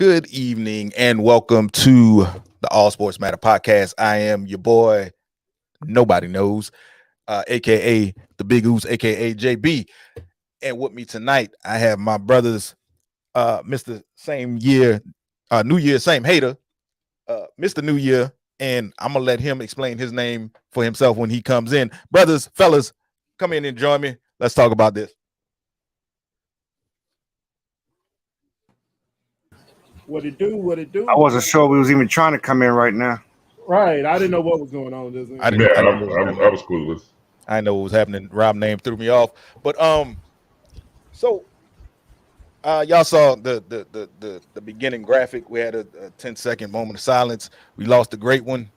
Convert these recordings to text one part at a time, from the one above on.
Good evening and welcome to the All Sports Matter podcast. I am your boy, nobody knows, aka the Big Ooze, aka JB. And with me tonight, I have my brothers, Mr. Same Year, New Year, same hater, Mr. New Year, and I'm gonna let him explain his name for himself when he comes in. Brothers, fellas, come in and join me. Let's talk about this. What it do? What it do? I wasn't sure we was even trying to come in right now. Right. I didn't know what was going on. Doesn't I it? didn't. Yeah, I, I'm, didn't I'm, I was clueless. I know what was happening. Rob name threw me off, but so y'all saw the beginning graphic. We had a 10-second moment of silence. We lost the great one,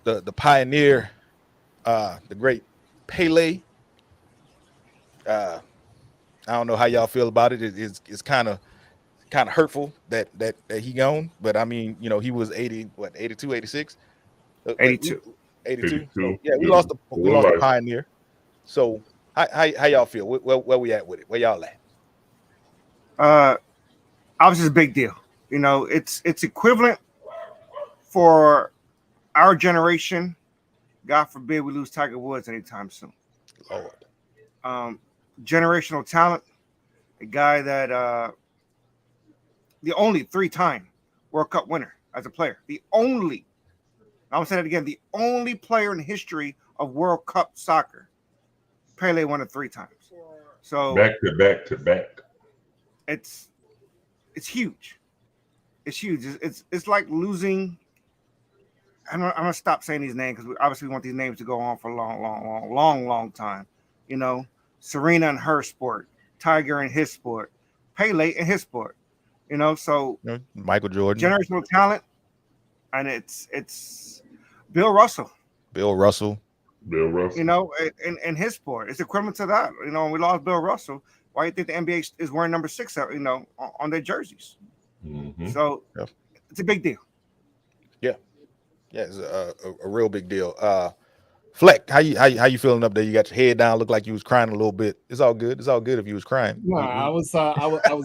the pioneer, the great Pele. I don't know how y'all feel about it. It's kind of hurtful that he gone, but I mean, he was 82, 86? 82. 82. So 82. yeah, we Yeah. lost the Life. pioneer. So how y'all feel? Where we at with it? Where y'all at? Obviously, it's a big deal. It's equivalent for our generation. God forbid we lose Tiger Woods anytime soon. Lord. Generational talent, a guy that the only 3-time World Cup winner as a player. I'm saying it again, the only player in history of World Cup soccer. Pele won it 3 times. So Back to back to back. it's huge. It's huge. It's like losing. I'm gonna stop saying these names because we obviously want these names to go on for a long time. Serena in her sport, Tiger in his sport, Pele in his sport. So Michael Jordan, generational talent, and it's Bill Russell. Bill Russell. Bill Russell. In his sport, it's equivalent to that. When we lost Bill Russell, why do you think the NBA is wearing number 6? On their jerseys. Mm-hmm. So it's a big deal. Yeah, it's a real big deal. Fleck, how you feeling up there? You got your head down, look like you was crying a little bit. It's all good. It's all good if you was crying. No, I was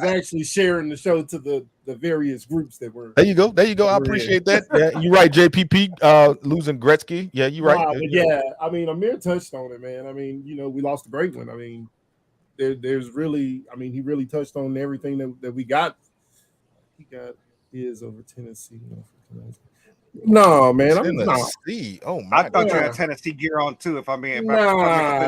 actually sharing the show to the various groups that were. There you go. I appreciate that. Yeah, you're right, JPP. Losing Gretzky. Yeah, you're right. But yeah, I mean, Amir touched on it, man. I mean, we lost a great one. I mean, there's really, I mean, he really touched on everything that we got. He got his over Tennessee. No, man, Tennessee. Oh my! I thought you had Tennessee gear on too. If I'm being no.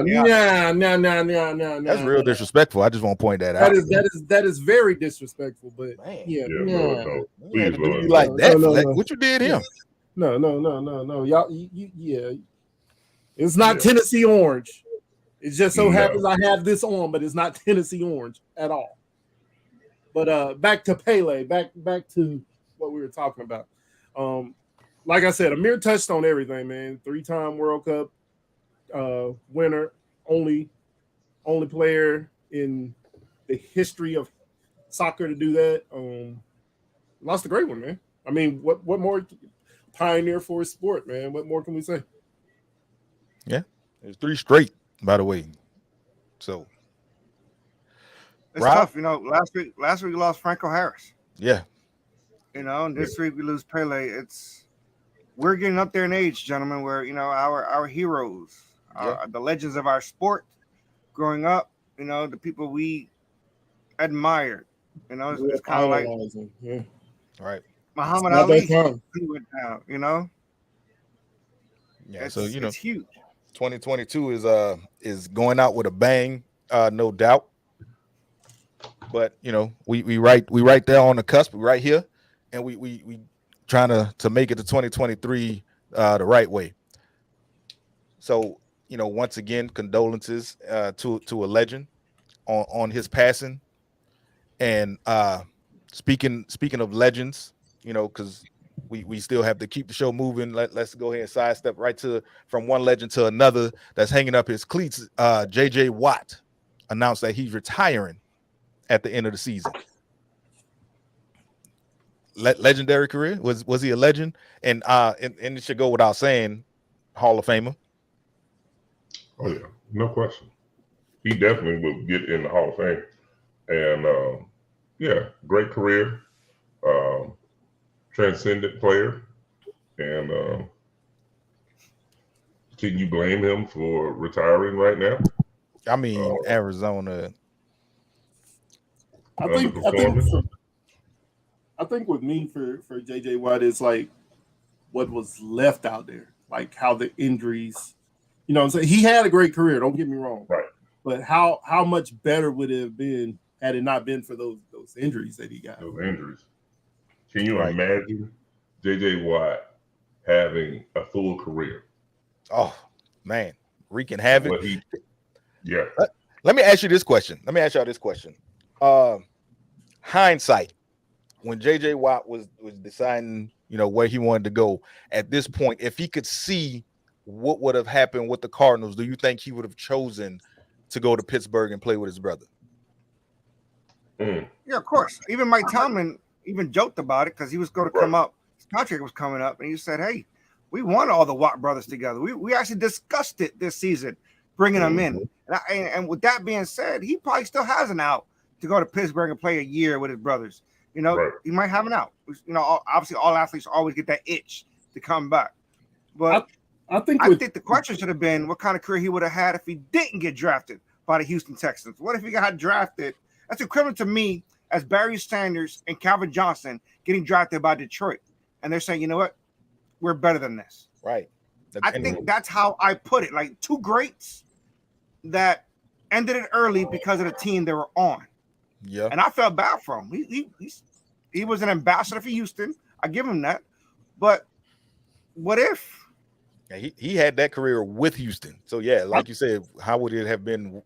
That's real disrespectful. I just want to point that out. That is very disrespectful. But Man. yeah, No. Please, do you Lord. like that? No. Fleck? What you did him? No. Y'all, yeah. It's not Tennessee orange. It just so happens I have this on, but it's not Tennessee orange at all. But back to Pele, back to what we were talking about. Like I said, Amir touched on everything, man. 3-time World Cup winner, only player in the history of soccer to do that. Lost a great one, man. I mean, what more pioneer for his sport, man? What more can we say? Yeah, there's 3 straight, by the way. So it's Rob? tough. Last week we lost Franco Harris. Yeah. And this week we lose Pele. We're getting up there in age, gentlemen, where our heroes, the legends of our sport, growing up, the people we admired. It's kind of like Right. Muhammad Ali. He went down. Yeah. It's, So it's huge. 2022 is going out with a bang, no doubt. But we right there on the cusp, right here, and we trying to make it to 2023 the right way. So once again, condolences to a legend on his passing. And speaking of legends, because we still have to keep the show moving. Let's go ahead and sidestep right from one legend to another that's hanging up his cleats. JJ Watt announced that he's retiring at the end of the season. Legendary career. Was he a legend? And it should go without saying, Hall of Famer. Oh yeah, no question. He definitely will get in the Hall of Fame. And great career. transcendent player, and can you blame him for retiring right now? I mean, Arizona. I think with me for JJ Watt is like what was left out there, like how the injuries, you know what I'm saying? He had a great career, don't get me wrong. Right. But how much better would it have been had it not been for those injuries that he got? Those injuries. Can you imagine JJ Watt having a full career? Oh man, wreaking havoc. Yeah. Let me ask you this question. Let me ask y'all this question. Hindsight, when JJ Watt was deciding, you know, where he wanted to go at this point, if he could see what would have happened with the Cardinals, do you think he would have chosen to go to Pittsburgh and play with his brother? Yeah, of course. Even Mike Tomlin even joked about it because he was going to come up. His contract was coming up, and he said, "Hey, we want all the Watt brothers together. We actually discussed it this season, bringing them in." And with that being said, he probably still has an out to go to Pittsburgh and play a year with his brothers. You know, he might have an out. You know, obviously, all athletes always get that itch to come back. But I think the question should have been what kind of career he would have had if he didn't get drafted by the Houston Texans. What if he got drafted? That's equivalent to me as Barry Sanders and Calvin Johnson getting drafted by Detroit. And they're saying, you know what? We're better than this. Right. I think that's how I put it. Like two greats that ended it early because of the team they were on. Yeah. And I felt bad for him. He was an ambassador for Houston. I give him that. But what if? Yeah, he had that career with Houston. So, yeah, like you said, how would it have been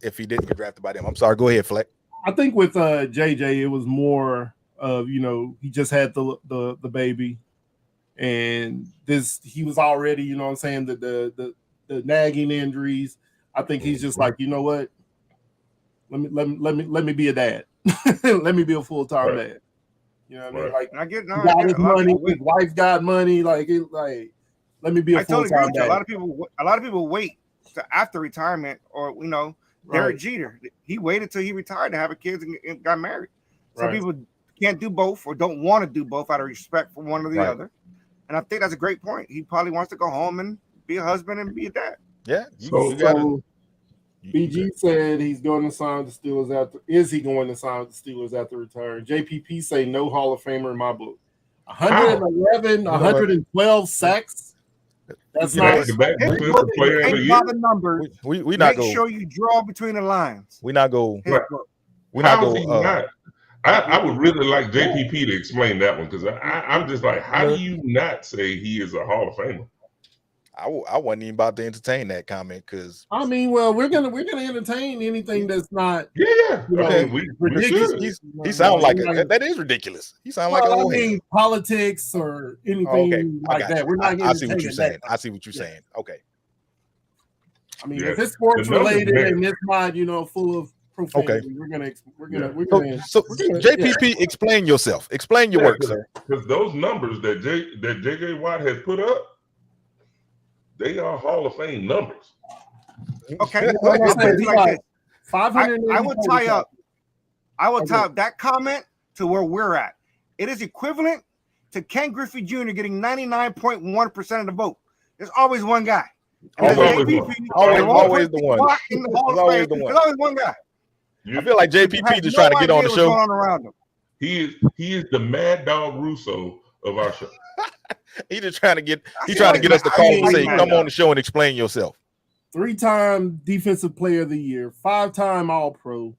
if he didn't get drafted by them? I'm sorry. Go ahead, Fleck. I think with JJ, it was more of, you know, he just had the baby. And he was already, you know what I'm saying, the nagging injuries. I think he's just like, you know what? Let me be a dad. Let me be a full-time dad. You know what I mean? Like, I get he got his money, his wife got money, like let me be a full-time dad. A lot of people wait to after retirement, or you know, Derek Jeter. He waited till he retired to have a kids and got married. Some people can't do both or don't want to do both out of respect for one or the other. And I think that's a great point. He probably wants to go home and be a husband and be a dad. Yeah. So BG said he's going to sign the Steelers after. Is he going to sign the Steelers after return? JPP say no Hall of Famer in my book. 111, 112 sacks. That's not the player of the year. The numbers. We not make sure you draw between the lines. We not go. We not go. I would really like JPP to explain that one, because I'm just like, how do you not say he is a Hall of Famer? I wasn't even about to entertain that comment, because I mean, well, we're gonna entertain anything that's not ridiculous. He sounds like that is ridiculous. He sounds like I mean, politics or anything like that. We're not. I see what you're saying. I see what you're saying. Okay. I mean, if it's sports related and it's not, you know, full of profanity, we're gonna. So JPP, explain yourself. Explain your work, sir. Because those numbers that JJ Watt has put up, they are Hall of Fame numbers. Okay, I would tie up that comment to where we're at. It is equivalent to Ken Griffey Jr. getting 99.1% of the vote. There's always one guy. Always the one. There's always one guy. I feel like JPP just trying to get on the show. He is the Mad Dog Russo of our show. He's just trying to get us to call and say, come on the show and explain yourself. 3-time Defensive Player of the Year, 5-time All-Pro,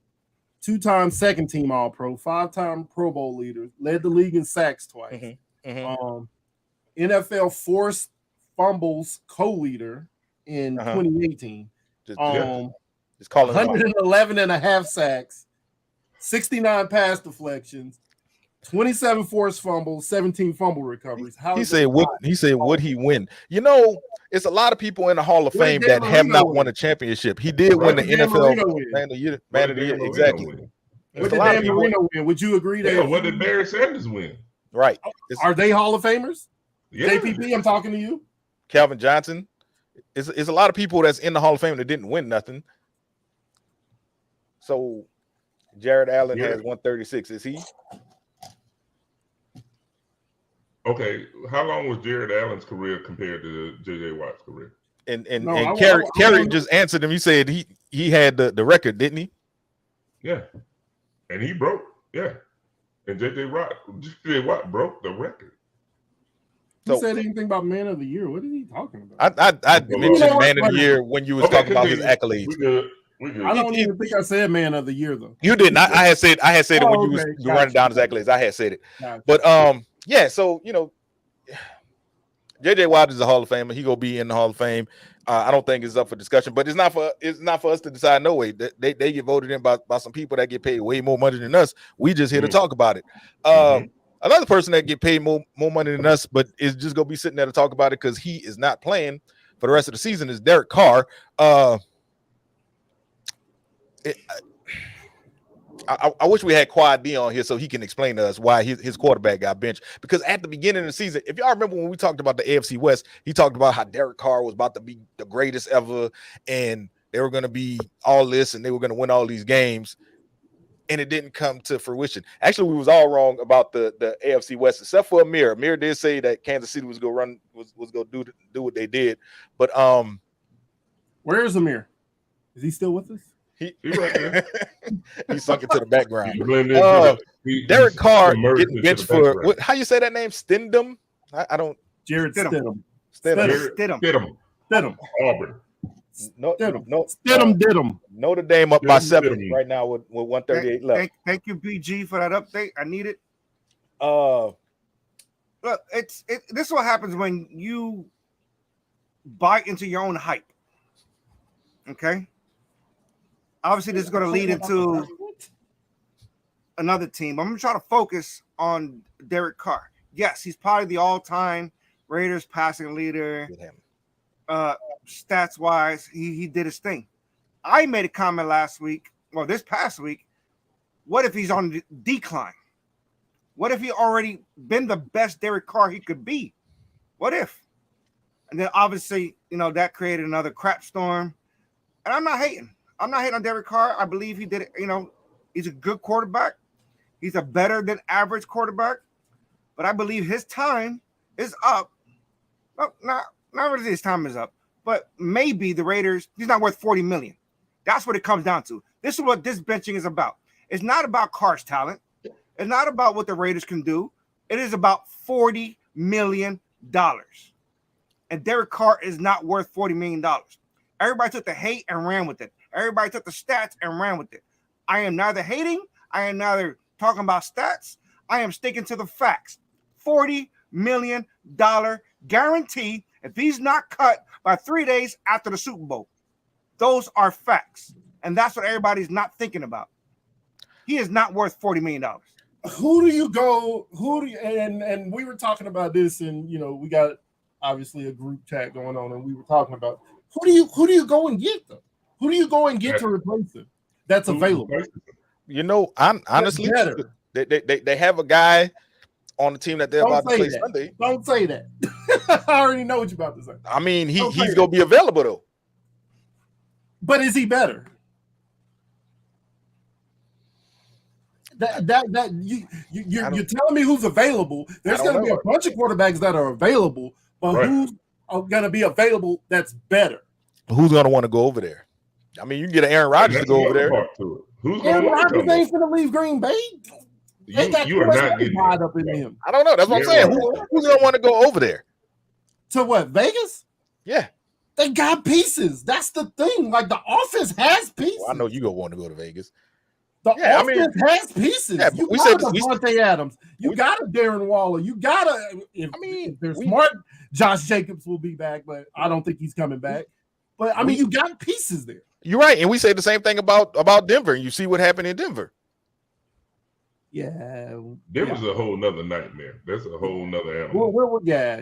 2-time Second Team All-Pro, 5-time Pro Bowl leader, led the league in sacks twice. NFL forced fumbles co-leader in 2018. Just calling 111 and a half sacks, 69 pass deflections, 27 forced fumbles, 17 fumble recoveries. He said, would he win? You know, it's a lot of people in the Hall of Fame that have not won a championship. He did win the NFL Man of the Year. Exactly. What did Dan Marino win? Would you agree that? What did Barry Sanders win? Right. Are they Hall of Famers? Yeah. JPP, I'm talking to you. Calvin Johnson. It's a lot of people that's in the Hall of Fame that didn't win nothing. So Jared Allen has 136. Is he? Okay, how long was Jared Allen's career compared to J.J. Watt's career? And No, Kerry just answered him. He said he had the record, didn't he? Yeah, and he broke. Yeah, and J.J. Watt broke the record. He said anything about man of the year. What is he talking about? I mentioned man of the year when you was talking about his accolades. We good. I don't even think I said man of the year though. You didn't. I had said it when you was running down his accolades. I had said it. But yeah. So J.J. Watt is a Hall of Famer. He gonna be in the Hall of Fame. I don't think it's up for discussion, but it's not for us to decide. No way. They get voted in by some people that get paid way more money than us. We just here to talk about it. Another person that get paid more money than us, but is just gonna be sitting there to talk about it because he is not playing for the rest of the season is Derek Carr. I wish we had Quad D on here so he can explain to us why his quarterback got benched. Because at the beginning of the season, if y'all remember when we talked about the AFC West, he talked about how Derek Carr was about to be the greatest ever, and they were going to be all this, and they were going to win all these games, and it didn't come to fruition. Actually, we was all wrong about the AFC West, except for Amir. Amir did say that Kansas City was going to do what they did, but where's Amir? Is he still with us? He right there. He sunk into the background. Derek Carr getting benched for how you say that name? Stidham? I don't. Jared Stidham. Stidham. Auburn. Stidham. Notre Dame up by 7 right now with 138 left. Thank you, BG, for that update. I need it. Look, this is what happens when you buy into your own hype. Okay. Obviously, this is going to lead into another team. I'm going to try to focus on Derek Carr. Yes, he's probably the all-time Raiders passing leader. Stats-wise, he did his thing. I made a comment this past week, what if he's on the decline? What if he already been the best Derek Carr he could be? What if? And then obviously, that created another crap storm. And I'm not hating on Derek Carr. I believe he did it. He's a good quarterback. He's a better than average quarterback. But I believe his time is up. No, not really his time is up. But maybe the Raiders, he's not worth $40 million. That's what it comes down to. This is what this benching is about. It's not about Carr's talent. It's not about what the Raiders can do. It is about $40 million. And Derek Carr is not worth $40 million. Everybody took the hate and ran with it. Everybody took the stats and ran with it. I am neither hating. I am neither talking about stats. I am sticking to the facts. $40 million guarantee if he's not cut by 3 days after the Super Bowl. Those are facts. And that's what everybody's not thinking about. He is not worth $40 million. And we were talking about this, and we got obviously a group chat going on, and we were talking about who do you go and get though? Who do you go and get to replace him that's available? Honestly, they have a guy on the team that they're about to play Sunday. Don't say that. I already know what you're about to say. I mean, he's gonna be available though. But is he better? You're telling me who's available. There's going to be a bunch of quarterbacks that are available, but who's going to be available that's better? Who's going to want to go over there? I mean, you can get an Aaron Rodgers to go over there. Aaron Rodgers ain't going to leave Green Bay. You are not getting tied up in him. I don't know. That's what I'm saying. Who's going to want to go over there? To what, Vegas? Yeah. They got pieces. That's the thing. Like, the offense has pieces. Well, I know you going to want to go to Vegas. The offense has pieces. Yeah, you got a Devontae Adams. You got a Darren Waller. You got a. If they're smart, Josh Jacobs will be back, but I don't think he's coming back. But I mean, you got pieces there. You're right, and we say the same thing about Denver. And you see what happened in Denver. Yeah, Denver's a whole nother nightmare. That's a whole nother animal.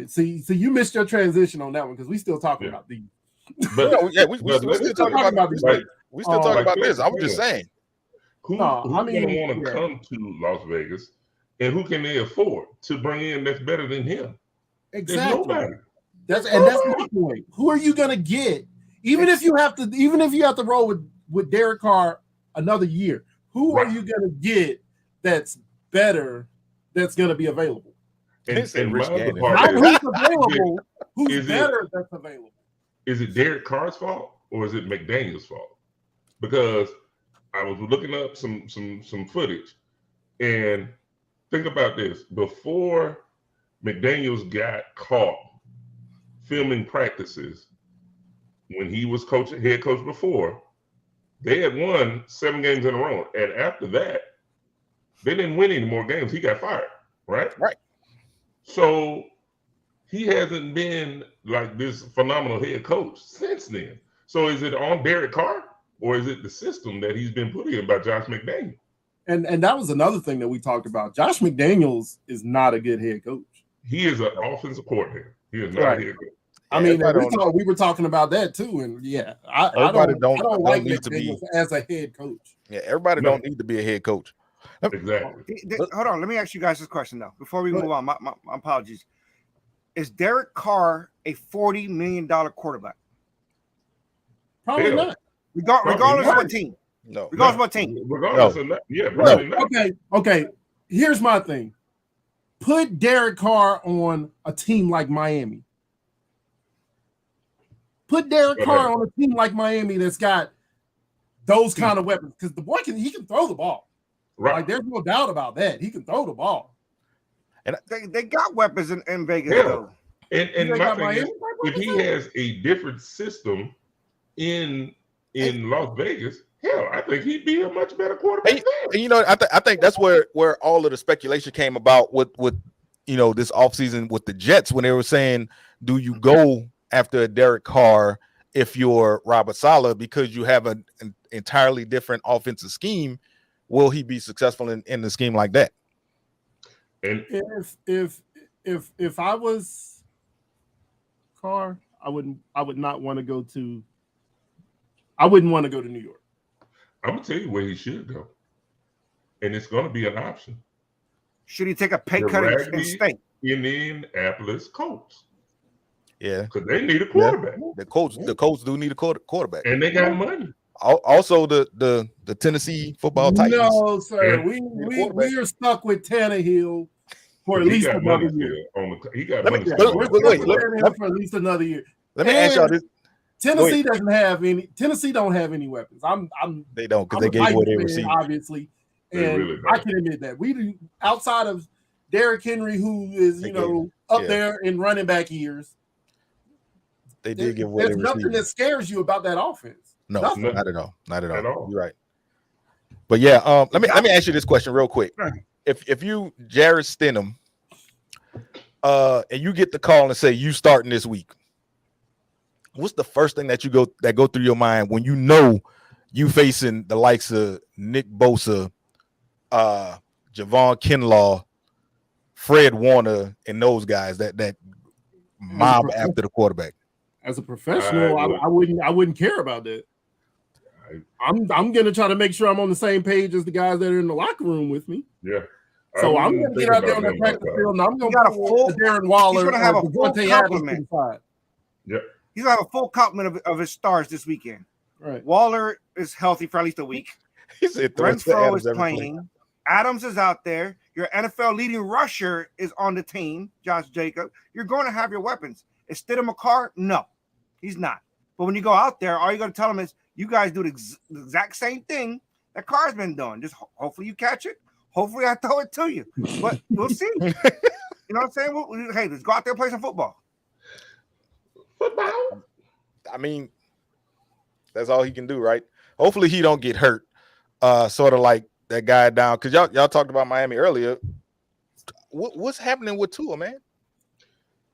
See, you missed your transition on that one because we still talking about these. But we still talking about these. We still talking about this. I was just saying. Who's going to want to come to Las Vegas, and who can they afford to bring in that's better than him? Exactly. There's nobody. That's my point. Who are you going to get? Even if you have to roll with Derek Carr another year, who are you going to get that's better? That's going to be available. He said And Rich my other Gannon. part Not is, who's available, who's Is it- better that's available. is it Derek Carr's fault or is it McDaniel's fault? Because I was looking up some footage, and think about this: before McDaniel's got caught filming practices, when he was head coach before, they had won 7 games in a row, and after that, they didn't win any more games. He got fired, right? Right. So he hasn't been like this phenomenal head coach since then. So is it on Derek Carr or is it the system that he's been put in by Josh McDaniel? And that was another thing that we talked about. Josh McDaniels is not a good head coach. He is an offensive coordinator. He is not Right. a head coach. I mean, everybody we were talking about that too, and yeah, I Everybody don't like need to be- McDaniels as a head coach. Yeah, everybody No. don't need to be a head coach. Exactly. Hold on, let me ask you guys this question though. Before we Go move on, my apologies. Is Derek Carr a $40 million quarterback? Probably Hell. not. Regardless of not. what team? No. Regardless of what team? Regardless of that, yeah, probably not. Okay. Here's my thing. Put Derek Carr on a team like Miami. Put Derek Okay. Carr on a team like Miami that's got those kind of weapons, because the boy he can throw the ball. Right. Like, there's no doubt about that. He can throw the ball. They got weapons in Vegas Yeah. though. And They my got thing is, Miami if he has a different system in Las Vegas, hell, I think he'd be a much better quarterback there. And you know, I think that's where all of the speculation came about with this offseason with the Jets, when they were saying, do you go after a Derek Carr if you're Robert Saleh because you have an entirely different offensive scheme? Will he be successful in the scheme like that? And If I was Carr, I wouldn't want to go to New York. I'm gonna tell you where he should go, and it's gonna be an option. Should he take a pay The cut and Raggedy stay? Indianapolis Colts, Yeah, because they need a quarterback, the Colts do need a quarterback, and they got money. Also the Tennessee Football Titans. No, sir. And- We are stuck with Tannehill for at He least got another money year. still he got Let me- money wait, still. We're wait, stuck wait, with let- Tannehill for at least another year. Let me ask y'all this. Tennessee doesn't have any. Tennessee don't have any weapons. They don't, because I'm they a gave away Titans their fan, receiver. obviously, They and really I don't. can admit that we do. Outside of Derrick Henry, who is They up yeah. there in running back years, They did give away there's their nothing receiver. that scares you about that offense. No, Nothing. not at all. Not at all. At all. You're right. But yeah, let me ask you this question real quick. If you Jarrett Stidham, and you get the call and say you starting this week, what's the first thing that go through your mind when you know you facing the likes of Nick Bosa, Javon Kinlaw, Fred Warner, and those guys that mob after the quarterback? As a professional, I I wouldn't care about that. I'm gonna try to make sure I'm on the same page as the guys that are in the locker room with me. Yeah. So I I'm wouldn't gonna think get out there about on the them practice like that. field, and I'm gonna got a pull full- Darren Waller. he's gonna have or a full Devontae Adams to complement. the side. He's gonna have a full complement of his stars this weekend. Right. Waller is healthy for at least a week. He said throw it to Renfro Adams is every play. playing. Adams is out there. Your NFL leading rusher is on the team, Josh Jacob. You're going to have your weapons. Is Stidham a car? No, he's not. But when you go out there, all you're going to tell them is you guys do the exact same thing that Carr's been doing. Just hopefully you catch it. Hopefully I throw it to you. But we'll see. You know what I'm saying? Hey, let's go out there and play some football. Football. I mean, that's all he can do, right? Hopefully he don't get hurt. Sort of like that guy down, because y'all talked about Miami earlier. What's happening with Tua, man?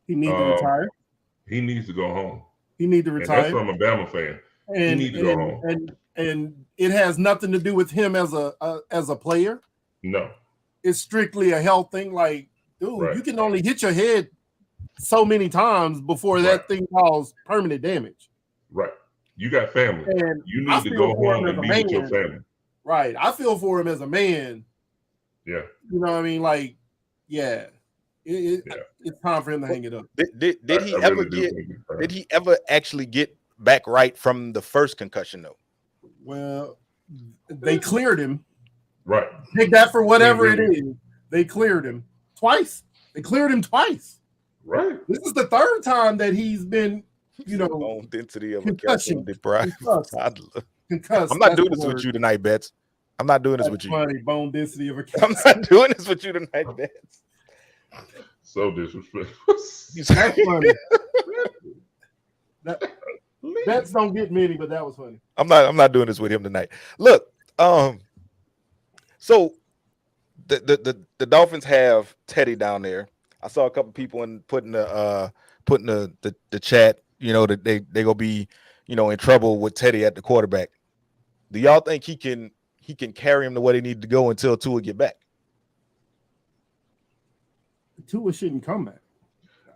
He needs to retire. He needs to go home. He needs to And that's retire. from a Bama fan. And, need to go home. and it has nothing to do with him as a player. No. It's strictly a health thing. Like, dude, Right. you can only hit your head so many times before that Right. thing causes permanent damage. Right. You got family. And You I need to feel go for home him and as be a with your man. family. Right. I feel for him as a man. Yeah. You know what I mean? Like, yeah. Yeah. It's time for him to hang it up. Did he I ever really do get? think it's time. Did he ever actually get back right from the first concussion though? Well, they cleared him. Right. Take that for whatever it really- is. They cleared him twice. They cleared him twice. Right. This is the third time that he's been, bone density of a concussion. calcium deprived toddler. Concussed. I'm not That's doing the this with word. you tonight, Betts. I'm not doing this That's with you. funny. Bone density of a I'm not doing this with you tonight, Betts. So disrespectful. That's funny. Bets don't get many, but that was funny. I'm not doing this with him tonight. Look, so the Dolphins have Teddy down there. I saw a couple people putting the chat, that they gonna be, in trouble with Teddy at the quarterback. Do y'all think he can carry him to where they need to go until Tua get back? Tua shouldn't come back.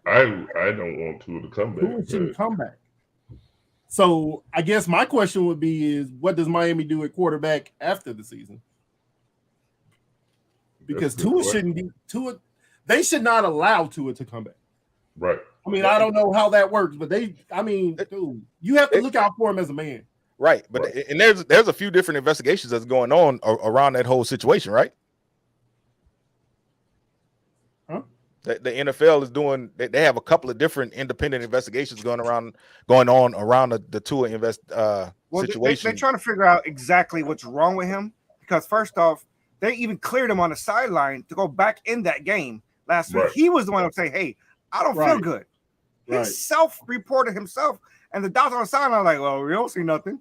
I don't want Tua to come back. Tua shouldn't come back. So I guess my question would be is what does Miami do at quarterback after the season? Because Tua shouldn't be Tua. They should not allow Tua to come back. Right. I mean, I don't know how that works, but dude, you have to look out for him as a man. Right. But and there's a few different investigations that's going on around that whole situation, right? Huh? The NFL is doing. They have a couple of different independent investigations going on around the Tua situation. They're trying to figure out exactly what's wrong with him because first off, they even cleared him on the sideline to go back in that game last week. He was the one who said, "Hey, I don't feel good." He self-reported himself, and the doctor on the sideline are like, "Well, we don't see nothing.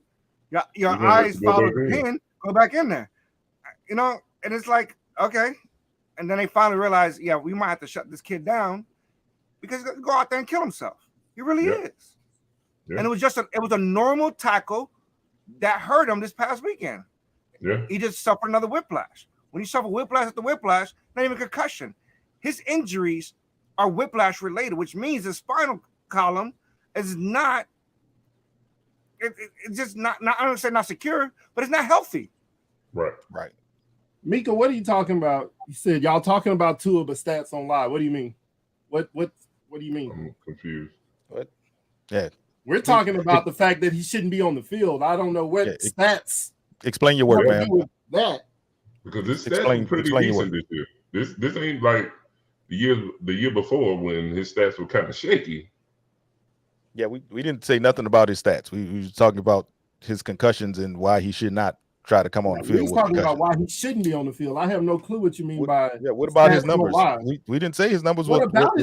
Your eyes follow the pin. Go back in there." And it's like, okay. And then they finally realized, yeah, we might have to shut this kid down because he's going to go out there and kill himself. He really is. Yeah. And it was a normal tackle that hurt him this past weekend. Yeah. He just suffered another whiplash. When you suffer whiplash after whiplash, not even concussion. His injuries are whiplash related, which means his spinal column is not. It's just not. I don't say not secure, but it's not healthy. Right. Mika, what are you talking about? You said y'all talking about Tua, but stats don't lie. What do you mean? What do you mean? I'm confused. What? Yeah. We're talking about the fact that he shouldn't be on the field. I don't know what stats. Explain your word, man. That because this stats were pretty decent this year. This ain't like the year before when his stats were kind of shaky. Yeah, we didn't say nothing about his stats. We were talking about his concussions and why he should not try to come on the field. He's talking about why he shouldn't be on the field. I have no clue what you mean by. Yeah, what about his numbers? We didn't say his numbers was bad.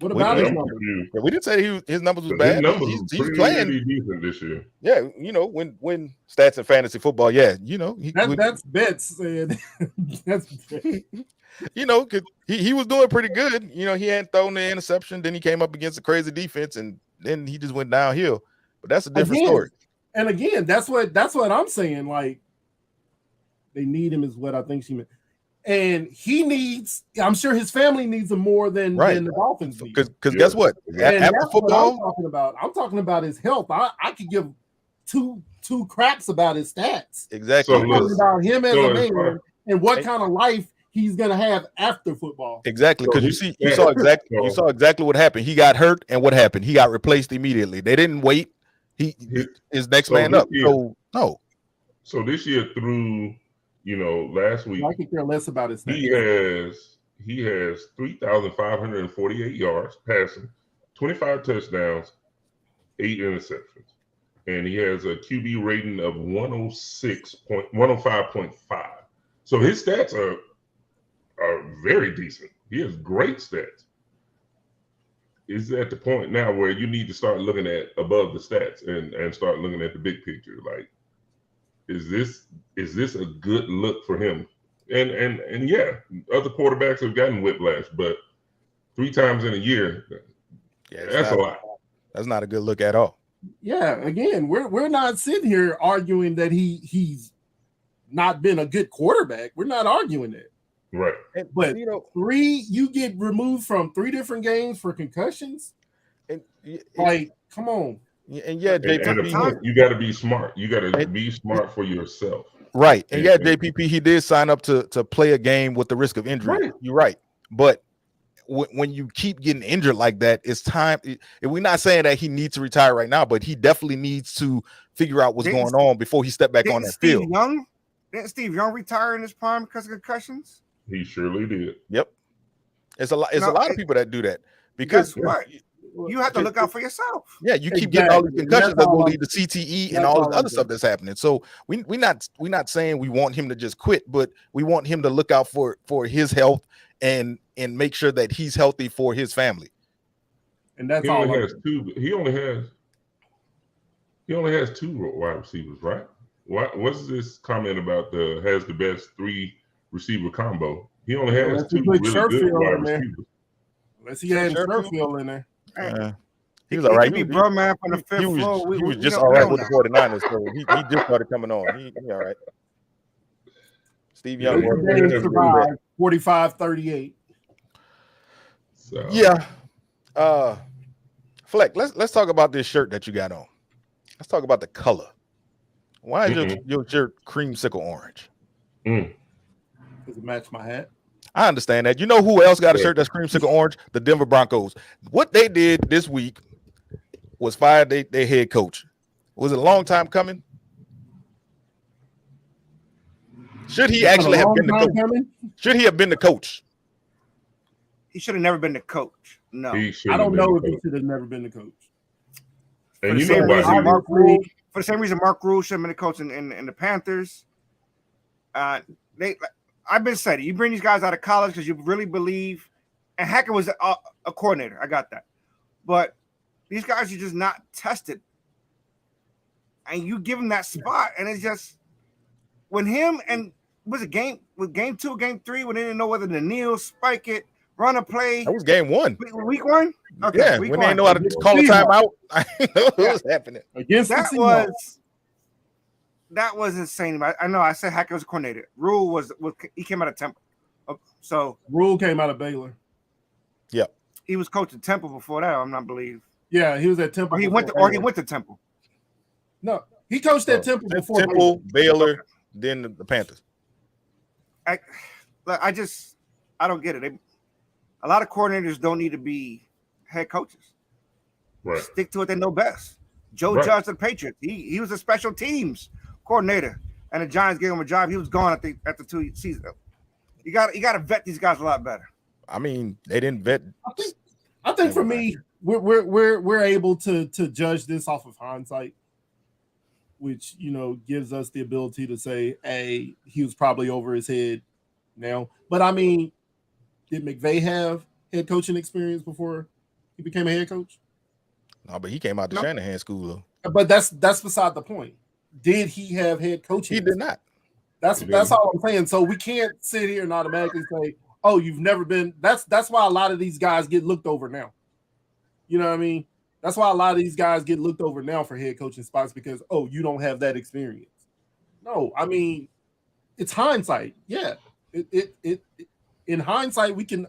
What about his numbers? Yeah, we didn't say his numbers was bad. He's playing decent this year. Yeah, when stats in fantasy football, that's Betts said. That's because he was doing pretty good. He hadn't thrown the interception. Then he came up against a crazy defense, and then he just went downhill. But that's a different story. And again, that's what I'm saying. Like they need him is what I think she meant. And he needs, I'm sure his family needs him more than the Dolphins need. Because guess what? After football, I'm talking about his health. I could give two craps about his stats. Exactly. I'm talking about him as a man and what kind of life he's gonna have after football. Exactly, because you saw exactly what happened. He got hurt, and what happened? He got replaced immediately. They didn't wait. His next man up. So this year through last week, I could care less about his stats. He has 3,548 yards passing, 25 touchdowns, 8 interceptions, and he has a QB rating of 105.5. So his stats are very decent. He has great stats. Is at the point now where you need to start looking at above the stats and start looking at the big picture. Like, is this a good look for him? And yeah, other quarterbacks have gotten whiplash, but 3 times in a year, that's a lot. That's not a good look at all. Yeah, again, we're not sitting here arguing that he's not been a good quarterback. We're not arguing that. Right. But you get removed from 3 different games for concussions. Come on. And JPP, you got to be smart. You got to be smart for yourself. Right. And JPP, he did sign up to play a game with the risk of injury. Right. You're right. But when you keep getting injured like that, it's time. We're not saying that he needs to retire right now, but he definitely needs to figure out what's going on before he step back on that field. Didn't Steve Young retire in his prime because of concussions? He surely did. Yep. It's a lot. It's No, a lot of it- people that do that because Guess what? You have to look out for yourself. yeah, you keep getting all these Exactly. concussions That's that will all lead to CTE and that's all all this I'm other stuff that's happening. So we're not saying we want him to just quit, but we want him to look out for his health and make sure that he's healthy for his family. And that's He all. only has two. He only has two wide receivers, right? What's this comment about has the best 3 receiver combo? He only has Unless 2 you put really good Sherfield wide in there. receivers. Unless he had Sherfield? Sherfield in there. He was all right. He could be bro man from the He fifth floor. was We just don't all right know with that. the 49ers. So he just started coming on. He all right. Steve Young. Yeah, worked he- They that's survived 45-38. So, Yeah. Fleck, let's talk about this shirt that you got on. Let's talk about the color. Why is your shirt creamsicle orange? Does it match my hat? I understand that. You know who else got a shirt that's creamsicle orange? The Denver Broncos. What they did this week was fire their head coach. Was it a long time coming? Should he actually have been the coach? Should he have been the coach? He should have never been the coach. No. I don't know if he should have never been the coach. For And the you know same why? reason Mark Rule, for the same reason Mark Rule should have been the coach in the Panthers. I've been saying it. You bring these guys out of college because you really believe, and Hackett was a coordinator. I got that, but these guys are just not tested, and you give them that spot, and it's just when him and was it game 2, game 3 when they didn't know whether to kneel, spike it, run a play. That was game 1. Week 1. Okay, Yeah, week when 1. they didn't know how to call a timeout, I didn't know what was happening. Against That was insane. I know. I said Hackett was a coordinator. Rule was he came out of Temple, so Rule came out of Baylor. Yeah, he was coaching Temple before that. I'm not believe. Yeah, he was at Temple. Or he went to Temple. No, he coached at Temple before Temple, Baylor, then the Panthers. I don't get it. A lot of coordinators don't need to be head coaches. Right. Stick to what they know best. Joe Judge, the Patriots. He was a special teams coordinator, and the Giants gave him a job. He was gone at the 2 seasons. You got to vet these guys a lot better. I mean, they didn't vet. I think for me, we're able to judge this off of hindsight, which gives us the ability to say, hey, he was probably over his head now. But I mean, did McVay have head coaching experience before he became a head coach? No, but he came out the Shanahan school though. But that's beside the point. Did he have head coaching? He did not. That's all I'm saying. So we can't sit here and automatically say, "Oh, you've never been." That's why a lot of these guys get looked over now. You know what I mean? That's why a lot of these guys get looked over now for head coaching spots because you don't have that experience. No, I mean, it's hindsight. Yeah, it in hindsight we can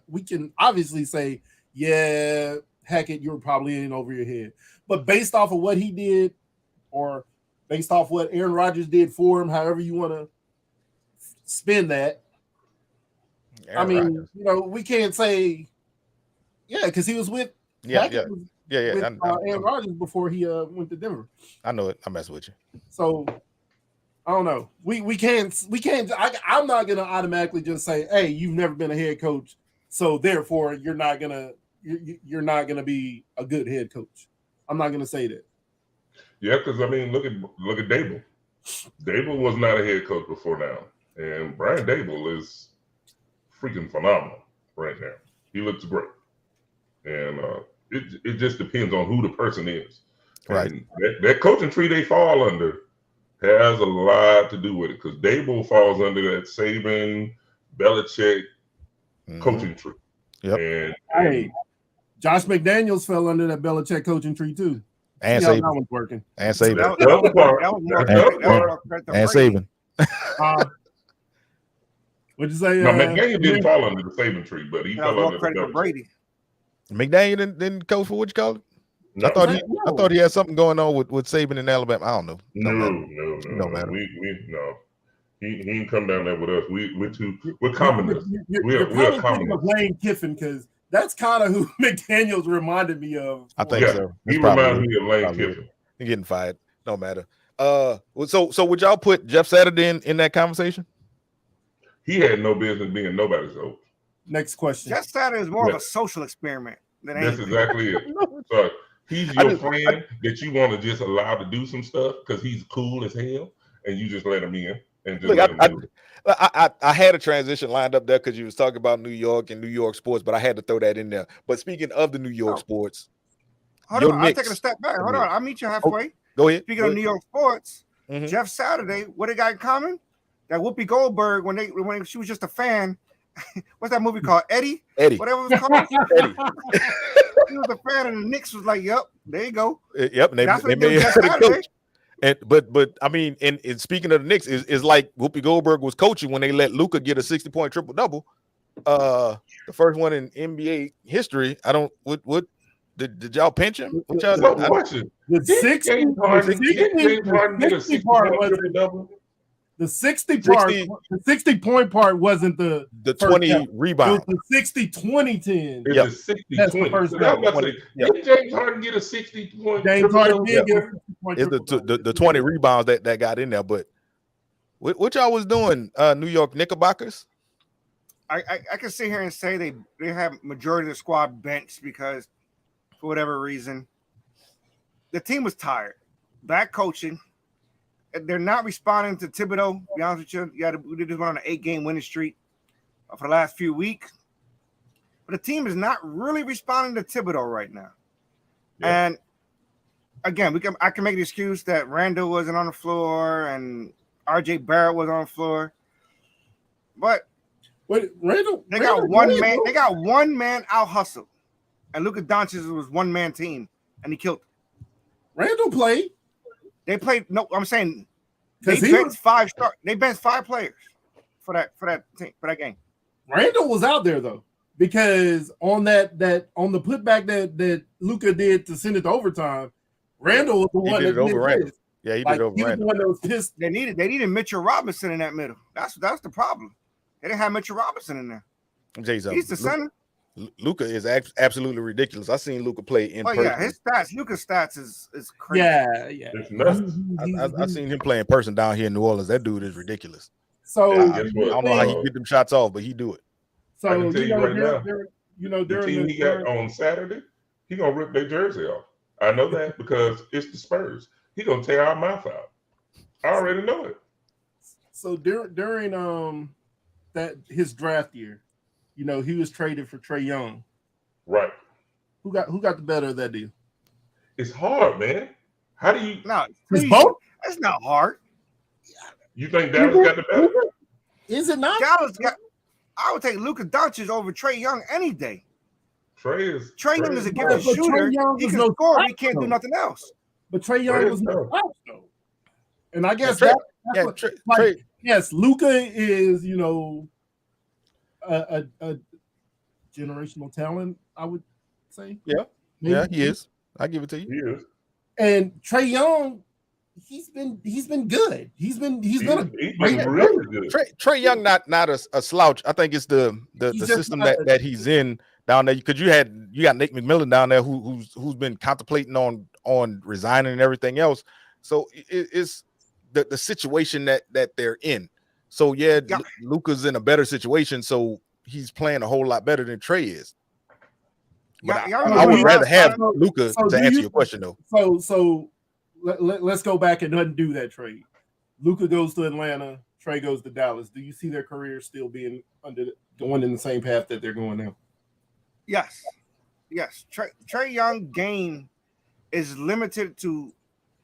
obviously say, yeah, Hackett, you're probably in over your head. But based off of what he did, or based off what Aaron Rodgers did for him, however you want to spin that, we can't say, yeah, because he was with Aaron Rodgers before he went to Denver. I know it. I'm messing with you. So I don't know. We can't. I'm not gonna automatically just say, hey, you've never been a head coach, so therefore you're not gonna be a good head coach. I'm not gonna say that. Yeah, because I mean, look at Dable. Dable was not a head coach before now, and Brian Dable is freaking phenomenal right now. He looks great, and it just depends on who the person is. Right. And that coaching tree they fall under has a lot to do with it because Dable falls under that Saban, Belichick coaching tree. Yep. And hey, Josh McDaniels fell under that Belichick coaching tree too. And Saban. Saban. That was working. And Saban. And Saban. What'd you say? No, McDaniel didn't fall under the Saban tree, but he fell under the credit for Belichick. Brady. McDaniel didn't coach for what you call it? No. I thought he had something going on with Saban in Alabama. I don't know. No matter. We he didn't come down there with us. We're communists. We're communists. Of Lane Kiffin because that's kind of who McDaniels reminded me of. I think so. He reminds me of Lane Kiffin. He getting fired. No matter. So would y'all put Jeff Saturday in that conversation? He had no business being nobody's coach. Next question. Jeff Saturday is more of Yeah. a social experiment than That's anything. exactly it. So he's your friend that you want to just allow to do some stuff because he's cool as hell, and you just let him in and just Look, let him do it. I had a transition lined up there because you was talking about New York and New York sports, but I had to throw that in there. But speaking of the New York sports, Hold your on, I'm Knicks- taking a step back. Hold Yeah. on, I'll meet you halfway. go ahead. Speaking of New York sports, Mhm. Jeff Saturday, what they got in common? That Whoopi Goldberg, when she was just a fan, what's that movie called? Eddie? Eddie, Whatever it was called. Eddie. He was a fan, and the Knicks was like, "Yep, there you go." Yep, and That's they what they made did her Jeff the Saturday. coach. And but I mean, and speaking of the Knicks, is like Whoopi Goldberg was coaching when they let Luka get a 60-point triple double. The first one in NBA history. I don't what did y'all pinch him? What y'all, So question: The Did 60, James Harden the get 60 a part 60-point wasn't triple-double? the 60 part. 60 The 60-point part wasn't the the first 20 half. It was rebound. the 60-20-10. It's Yep. a 60-20. That's the first So I'm about to half. say, Yep. did James Harden get a 60-point James Harden triple-double? did get a Yeah. 60-point It's triple-double. the 20 rebounds that got in there. But what y'all was doing, New York Knickerbockers? I can sit here and say they have majority of the squad benched because for whatever reason the team was tired. Bad coaching. They're not responding to Thibodeau. To be honest with you, we just went on an 8-game winning streak for the last few weeks. But the team is not really responding to Thibodeau right now. Yeah. And again, I can make the excuse that Randall wasn't on the floor and RJ Barrett was on the floor. But Wait, Randall, they got Randall one played, man. bro. They got one man out hustle, and Luka Doncic was one man team, and he killed. Randall played They played. No, I'm saying they because he was, benched 5 start. They benched 5 players for that team, for that game. Randall was out there though, because on that on the putback that Luka did to send it to overtime, Randall was the He one did that it over did Randall. this. Yeah, he Like, did it over he was the Randall. one that was pissed. They needed Mitchell Robinson in that middle. That's the problem. They didn't have Mitchell Robinson in there. Let me tell you something. He's the center. Luka is absolutely ridiculous. I seen Luka play in Oh person. yeah, his stats. Luka's stats is crazy. Yeah. It's nuts. I seen him play in person down here in New Orleans. That dude is ridiculous. So And I guess what? don't know how he get them shots off, but he do it. I So can tell you right now, the during team he got on Saturday, he gonna rip their jersey off. I know that because it's the Spurs. He gonna tear our mouth out. I already know it. So during that his draft year, he was traded for Trae Young. Right. Who got the better of that deal? It's hard, man. How do you No, It's please, both. that's not hard. think Dallas got the better? Is it not? Dallas got. I would take Luka Doncic over Trae Young any day. Trae is Trae Young is a But gifted Trae shooter. Young He is can no score. He slouch, can't do though. nothing else. But Trae Young Trae was is no tough. slouch, though. And I guess Yeah, that's Yeah, what, Trey, like, yes, Luka is a generational talent, I would say. Yeah. Maybe. yeah, he is. I give it to you. He is. And Trae Young, he's been good. He's been He's great. really good. Trey Young not a slouch. I think it's the He's just system not that he's in down there, because you got Nick McMillan down there who's been contemplating on resigning and everything else. So it's the situation that they're in. So yeah, Yeah. Luka's in a better situation, so he's playing a whole lot better than Trey is. But Y'all I remember would rather last have time- Luka So to do answer you- your question though. So let's go back and undo that trade. Luka goes to Atlanta, Trae goes to Dallas. Do you see their careers still being going in the same path that they're going now? Yes. Trae Young game is limited to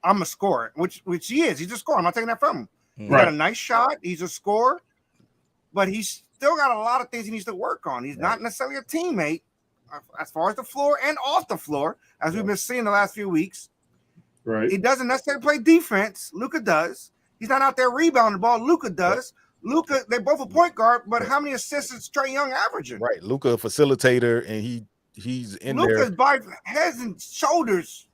I'm a scorer, which he is. He's a scorer. I'm not taking that from him. He's got a nice shot. He's a scorer, but he's still got a lot of things he needs to work on. He's not necessarily a teammate as far as the floor and off the floor, as we've been seeing the last few weeks. Right. He doesn't necessarily play defense. Luka does. He's not out there rebounding the ball. Luka does. Luka, they're both a point guard, but how many assists is Trae Young averaging? Right, Luka a facilitator, and he's in Luka's there. by heads and shoulders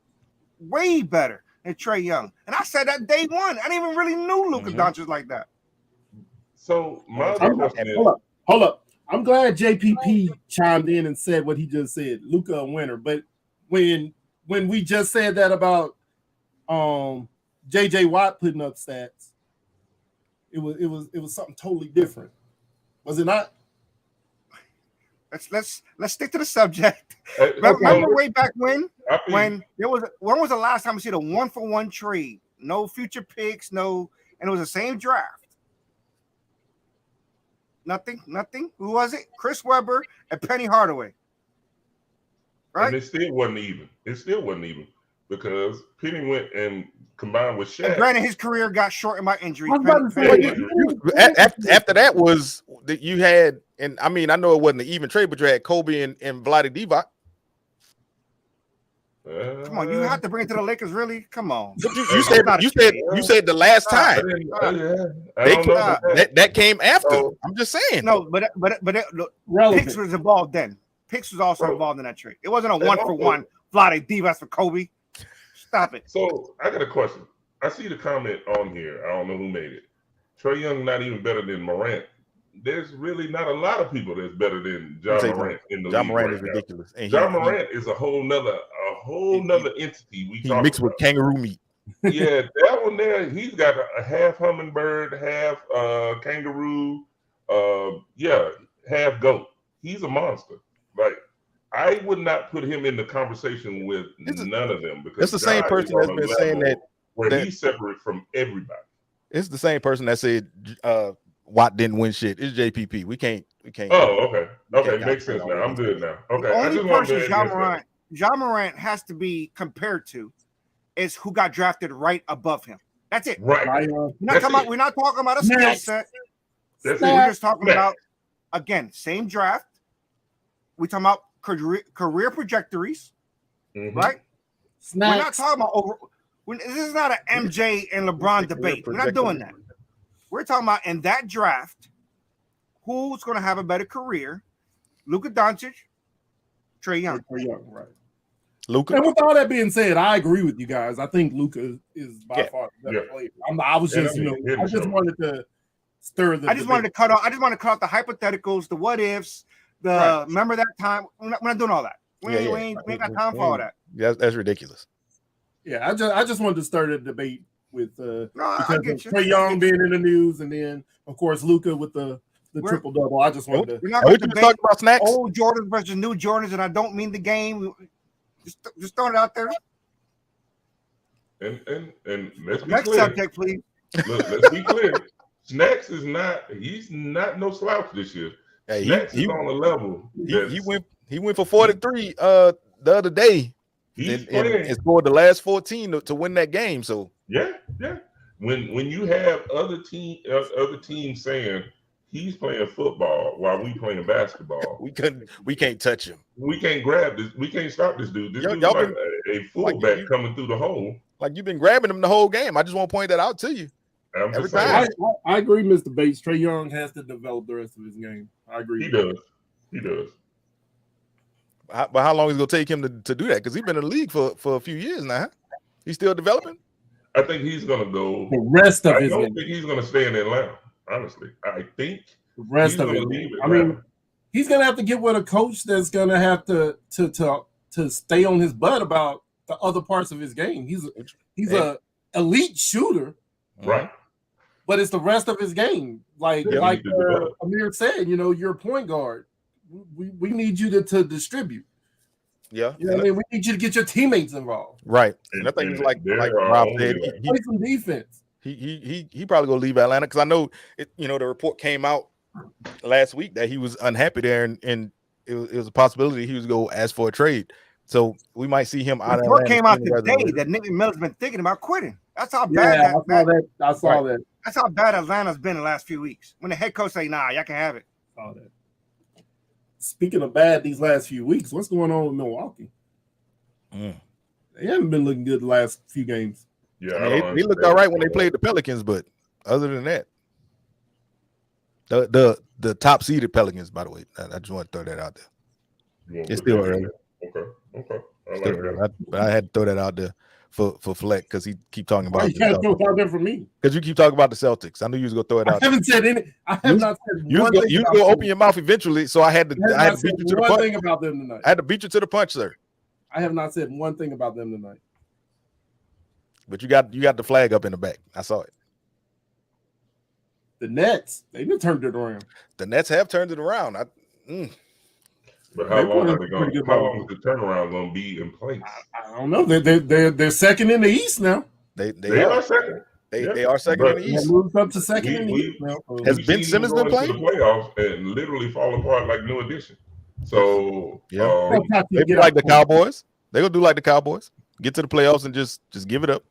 way better than Trae Young. And I said that day one. I didn't even really knew Luka Doncic like that. So my other question is, Hold up. I'm glad JPP chimed in and said what he just said. Luka a winner, but when we just said that about JJ Watt putting up stats, it was something totally different. Was it not? let's stick to the subject. Hey, Remember way back when when when was the last time we see a 1-for-1 trade? No future picks, and it was the same draft. Nothing. Who was it? Chris Webber and Penny Hardaway. Right? And it still wasn't even. Because Penny went and combined with Shaq. And granted, his career got shortened by injury. After that was that you had, and I mean, I know it wasn't an even trade, but you had Kobe and Vlade Divac. Come on, you have to bring it to the Lakers, really? Come on. You said the last time. That came after. I'm just saying. No, but Picks was involved then. Picks was also involved in that trade. It wasn't a 1-for-1 Vlade Divac for Kobe. Stop it. So I got a question. I see the comment on here. I don't know who made it. Trae Young not even better than Morant. There's really not a lot of people that's better than John Morant in the league. John Morant right is now. ridiculous. And John Morant is a whole nother entity. He mixed with kangaroo meat. Yeah, that one there. He's got a half hummingbird, half kangaroo. Half goat. He's a monster. Like, I would not put him in the conversation with none of them because it's the same person that's been saying that he's separate from everybody. It's the same person that said Watt didn't win shit. It's JPP. We can't. Oh, okay, makes sense now. I'm good now. Okay, the only person John Morant has to be compared to is who got drafted right above him. That's it. Right. We're not talking about a skill set. We're just talking about, again, same draft. We're talking about career trajectories, right? We're not talking about this is not an MJ and LeBron debate. We're not doing that. We're talking about in that draft, who's going to have a better career? Luka Doncic, Trae Young. Right. Luka. And with all that being said, I agree with you guys. I think Luka is by far the better player. I just wanted to stir the. I just wanted to cut off the hypotheticals, the what ifs, remember that time. We're not doing all that. We ain't got time for all that. Yeah, that's ridiculous. Yeah, I just wanted to start a debate with because of Trae Young being in the news, and then of course Luka with the triple double. I just wanted to. We're not going to talk about snacks. Old Jordans versus new Jordans, and I don't mean the game. Just throwing it out there. And let's be next clear. subject, please. Look, let's be clear. Snacks he's not no slouch this year. Hey, Snacks is on a level. He went for 43 the other day. And scored the last 14 to win that game. So yeah. When you have other teams saying he's playing football while we playing basketball, we can't touch him. We can't grab this. We can't stop this dude. This dude's like a fullback coming through the hole. Like you've been grabbing him the whole game. I just want to point that out to you. Every time. I agree, Mr. Bates. Trae Young has to develop the rest of his game. I agree. He does. But how long is it going to take him to do that? Because he's been in the league for a few years now. Huh? He's still developing? I think he's going to go. The rest of his game. I don't think he's going to stay in Atlanta, honestly. I think the rest of it. I mean, he's going to have to get with a coach that's going to have to stay on his butt about the other parts of his game. He's a elite shooter. Right. But it's the rest of his game. Like Amir said, you're a point guard. We need you to distribute. Yeah. I mean, we need you to get your teammates involved. Right. And I think it's like Rob said, play some defense. He probably gonna leave Atlanta because I know the report came out last week that he was unhappy there and it was a possibility he was gonna ask for a trade. So we might see him out of Atlanta. The report came out today that Nick Miller's been thinking about quitting. That's how bad I saw that. That's how bad Atlanta's been the last few weeks. When the head coach say, "Nah, y'all can have it." Saw that. Speaking of bad these last few weeks, what's going on with Milwaukee? They haven't been looking good the last few games. Yeah, they looked all right when they played the Pelicans, but other than that, the top seeded Pelicans, by the way, I just want to throw that out there. It's still early. Okay. I had to throw that out there for Fleck because he keep talking about. You can't throw it out there for me because you keep talking about the Celtics. I knew you was gonna throw it out. I haven't said any. I have not said. You go open your mouth eventually, so I had to beat you to the punch. One thing about them tonight. I had to beat you to the punch, sir. I have not said one thing about them tonight. But you got the flag up in the back. I saw it. The Nets, they've turned it around. The Nets have turned it around. But how They long playing are they some going? pretty good How ball. long is the turnaround going to be in place? I don't know. They're second in the East now. They They are. are second. They Yeah. are second in But the They East. moved up to second in the We- East now. So Has We've Ben seen Simmons them been go into playing? the playoffs and literally fall apart like new edition. So Yeah. Well, Tati, They be get like out the the way. Cowboys. They gonna do like the Cowboys. Get to the playoffs and just give it up.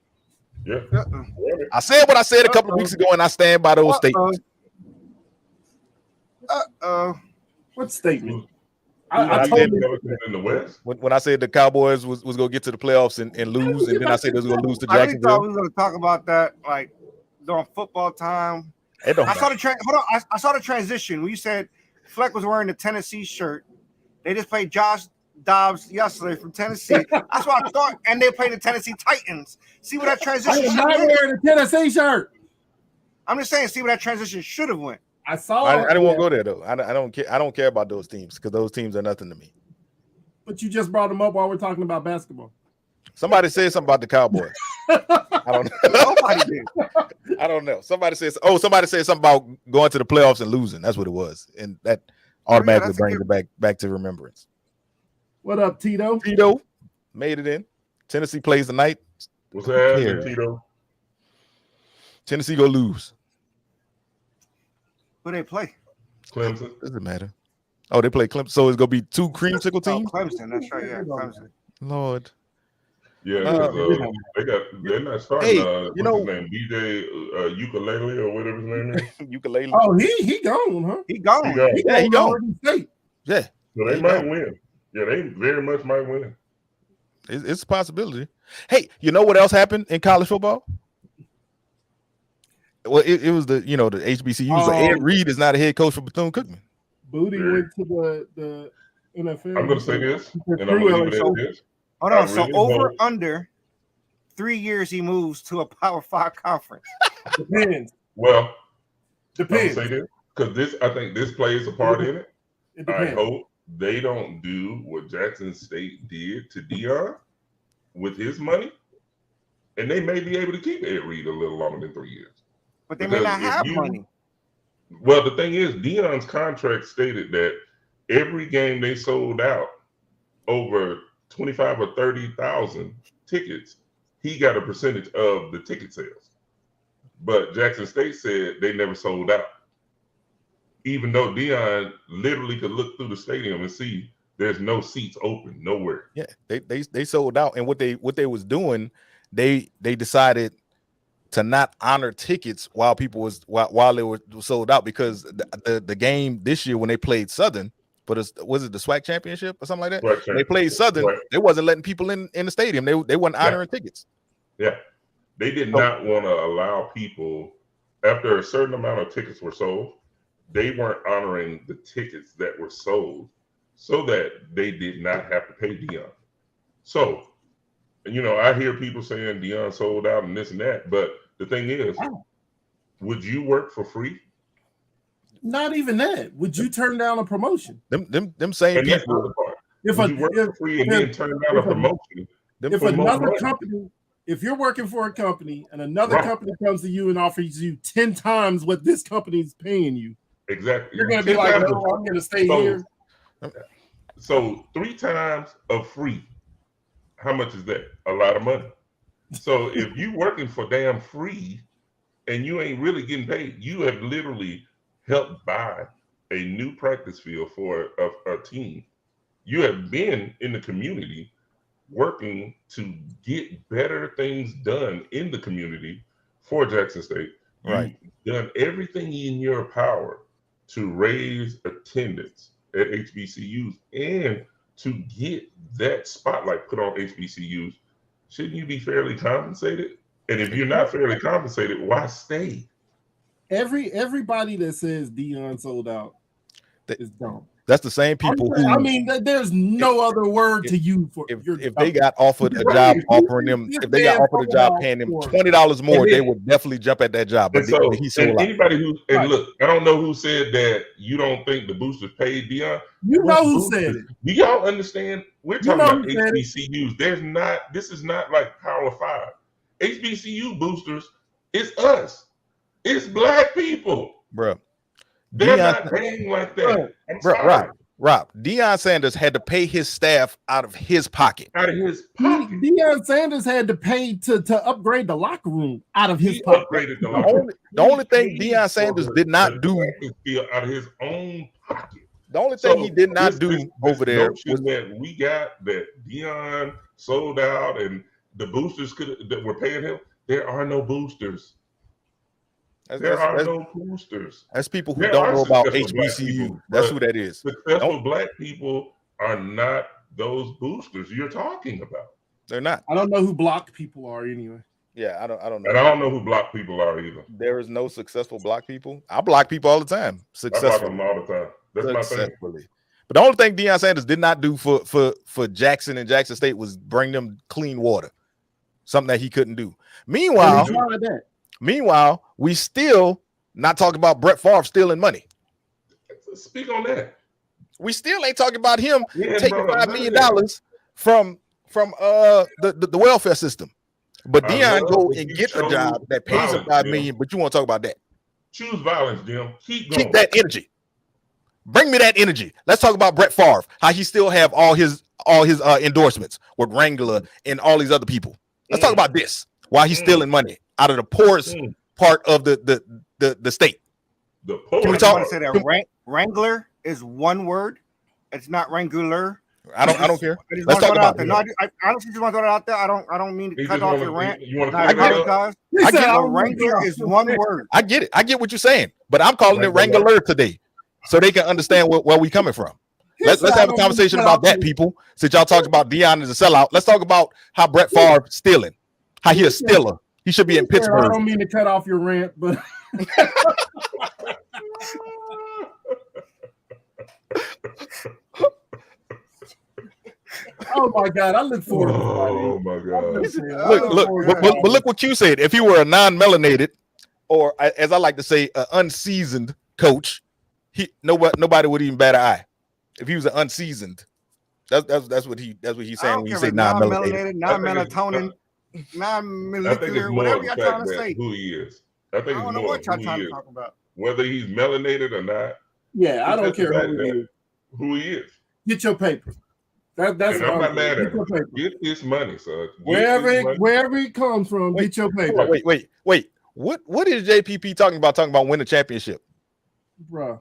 yeah. I said what I said a couple of weeks ago, and I stand by those statements. What statement? I I said- told you. Pelicans in the West. When I said the Cowboys was gonna get to the playoffs and lose, and then I said they was gonna lose to I really thought Jacksonville. we were going to talk about that like during football time. It don't I saw matter. the hold on. I saw the transition when you said Fleck was wearing the Tennessee shirt. They just played Josh Dobbs yesterday from Tennessee. That's what I thought, and they played the Tennessee Titans. See what that I transition am should not have went. wearing a Tennessee shirt. I'm just saying, see what that transition should have went. I saw. I didn't want that, to go there though. I don't care. I don't care about those teams because those teams are nothing to me. but you just brought them up while we're talking about basketball. Somebody said something about the Cowboys. I don't know. Nobody did. I don't know. Somebody said something about going to the playoffs and losing. That's what it was, and that automatically that's a brings good- it back to remembrance. What up, Tito? Tito made it in. Tennessee plays tonight. What's happening, Yeah. Tito? Tennessee go lose. Who they play? Clemson. Doesn't matter. Oh, they play Clemson. So it's gonna be two creamsicle Oh, teams. Clemson. That's right. Yeah, Clemson. Lord. Yeah, Uh, 'cause, they're not starting. Hey, What's you know- his name? DJ Ukulele or whatever his name is. Ukulele. Oh, he gone, huh? He gone. He gone. Yeah, he to gone. Oregon State. Yeah, So There they you might go. win. Yeah, they very much might win. it's a possibility. Hey, you know what else happened in college football? Well, it was the HBCU. So Ed Reed is not a head coach for Bethune-Cookman. Booty Yeah. went to the NFL. I'm going to say this, He said and I'm going to leave it through at this. Hold I on. So really over hope- under 3 years, he moves to a Power 5 conference. Depends. Well, I'm going to Depends. say this because I think this plays a part in it. It I depends. hope they don't do what Jackson State did to Dion with his money, and they may be able to keep Ed Reed a little longer than 3 years. But they may Because not if have you- money. Well, the thing is, Dion's contract stated that every game they sold out over 25 or 30,000 tickets, he got a percentage of the ticket sales. But Jackson State said they never sold out, even though Dion literally could look through the stadium and see there's no seats open nowhere. Yeah, they sold out, and what they was doing, they decided to not honor tickets while people while they were sold out because the game this year when they played Southern, but was it the SWAC championship or something like that? Right, When they played Southern, right. they wasn't letting people in the stadium. They wasn't Yeah. honoring tickets. Yeah, they did So- not want to allow people after a certain amount of tickets were sold. They weren't honoring the tickets that were sold, so that they did not have to pay Dion. So, I hear people saying Dion sold out and this and that, but the thing is, would you work for free? Not even that. Would you turn down a promotion? Them same And that's the people. other part. If Would you work for free and then turn down a if a- promotion? Them if for more another money? company, if you're working for a company and another Right. company comes to you and offers you 10 times what this company is paying you, Exactly. you're going to be like, no, I'm going to stay So- here. So 3 times of free, how much is that? A lot of money. So if you working for damn free and you ain't really getting paid, you have literally helped buy a new practice field for a team. You have been in the community working to get better things done in the community for Jackson State. Right. You've done everything in your power to raise attendance at HBCUs and to get that spotlight put on HBCUs. Shouldn't you be fairly compensated? And if you're not fairly compensated, why stay? Everybody that says Dion sold out That- is dumb. That's the same people who I mean, there's no other word to use for if you're they dumb. got offered a Right. job If offering them, this if they got man offered a sold job out paying them for- $20 more, And they then- would definitely jump at that job. But And so, he sold and out. anybody who Right. look, I don't know who said that you don't think the boosters paid Dion. You know who said it. Do y'all understand? We're You talking know about who said it. HBCUs. This is not like Power 5. HBCU boosters, it's us. It's black people. Bruh. They're Deion- not paying like that. I'm Bruh, sorry. right. Rob, Deion Sanders had to pay his staff out of his pocket. Out of his pocket. Deion Sanders had to pay to upgrade the locker room out of his He pocket. upgraded the The locker. only thing Deion Sanders did not do out of his own pocket. The only thing he did not do over there notion was that we got that Deion sold out and the boosters that were paying him. There are no boosters. There are no boosters. That's people who There don't are know about successful black HBCU. people, That's but who that is. Successful black people are not those boosters you're talking about. They're not. I don't know who blocked people are anyway. Yeah, I don't know. And I don't know who black people are either. There is no successful black people. I block people all the time. I block Successful. them all the time. That's my thing. Successfully. But the only thing Deion Sanders did not do for Jackson and Jackson State was bring them clean water. Something that he couldn't do. Meanwhile, we still not talking about Brett Favre stealing money. Speak on that. We still ain't talking about him taking $5 million from the welfare system. But Deion go and get a job that pays him $5 million, but you want to talk about that. Choose violence, Jim. Keep going. Keep that energy. Bring me that energy. Let's talk about Brett Favre, how he still have all his endorsements with Wrangler and all these other people. Let's talk about this. Why he's stealing money out of the poorest part of the state. The poor. Can we talk? Say that Wrangler is one word. It's not Wrangler. I don't care. Let's talk about it. No, I honestly just want to throw it out there. I don't mean to cut off your rant. You want to I get it. I get it. Wrangler is one word. I get it. I get what you're saying, but I'm calling it Wrangler today, so they can understand where we coming from. Let's have a conversation about that, people. Since y'all talked about Deion as a sellout, let's talk about how Brett Favre stealing. How he a stealer. He should be in Pittsburgh. I don't mean to cut off your rant, but oh my God, I look forward to it. Oh my God. Look, but look what you said. If he were a non-melanated, or as I like to say, an unseasoned coach, nobody would even bat an eye. If he was an unseasoned, that's what he's saying when you say non-melanated, non-melatonin, non-molecular, whatever you're trying to say. Who he is. I think I don't know what y'all trying to talk about. Whether he's melanated or not. Yeah, I don't care who he is. Get your paper. That's I'm not mad at him. Get his money, son. Wherever it comes from, get your paper. Wait. What is JPP talking about? Talking about winning a championship, bro.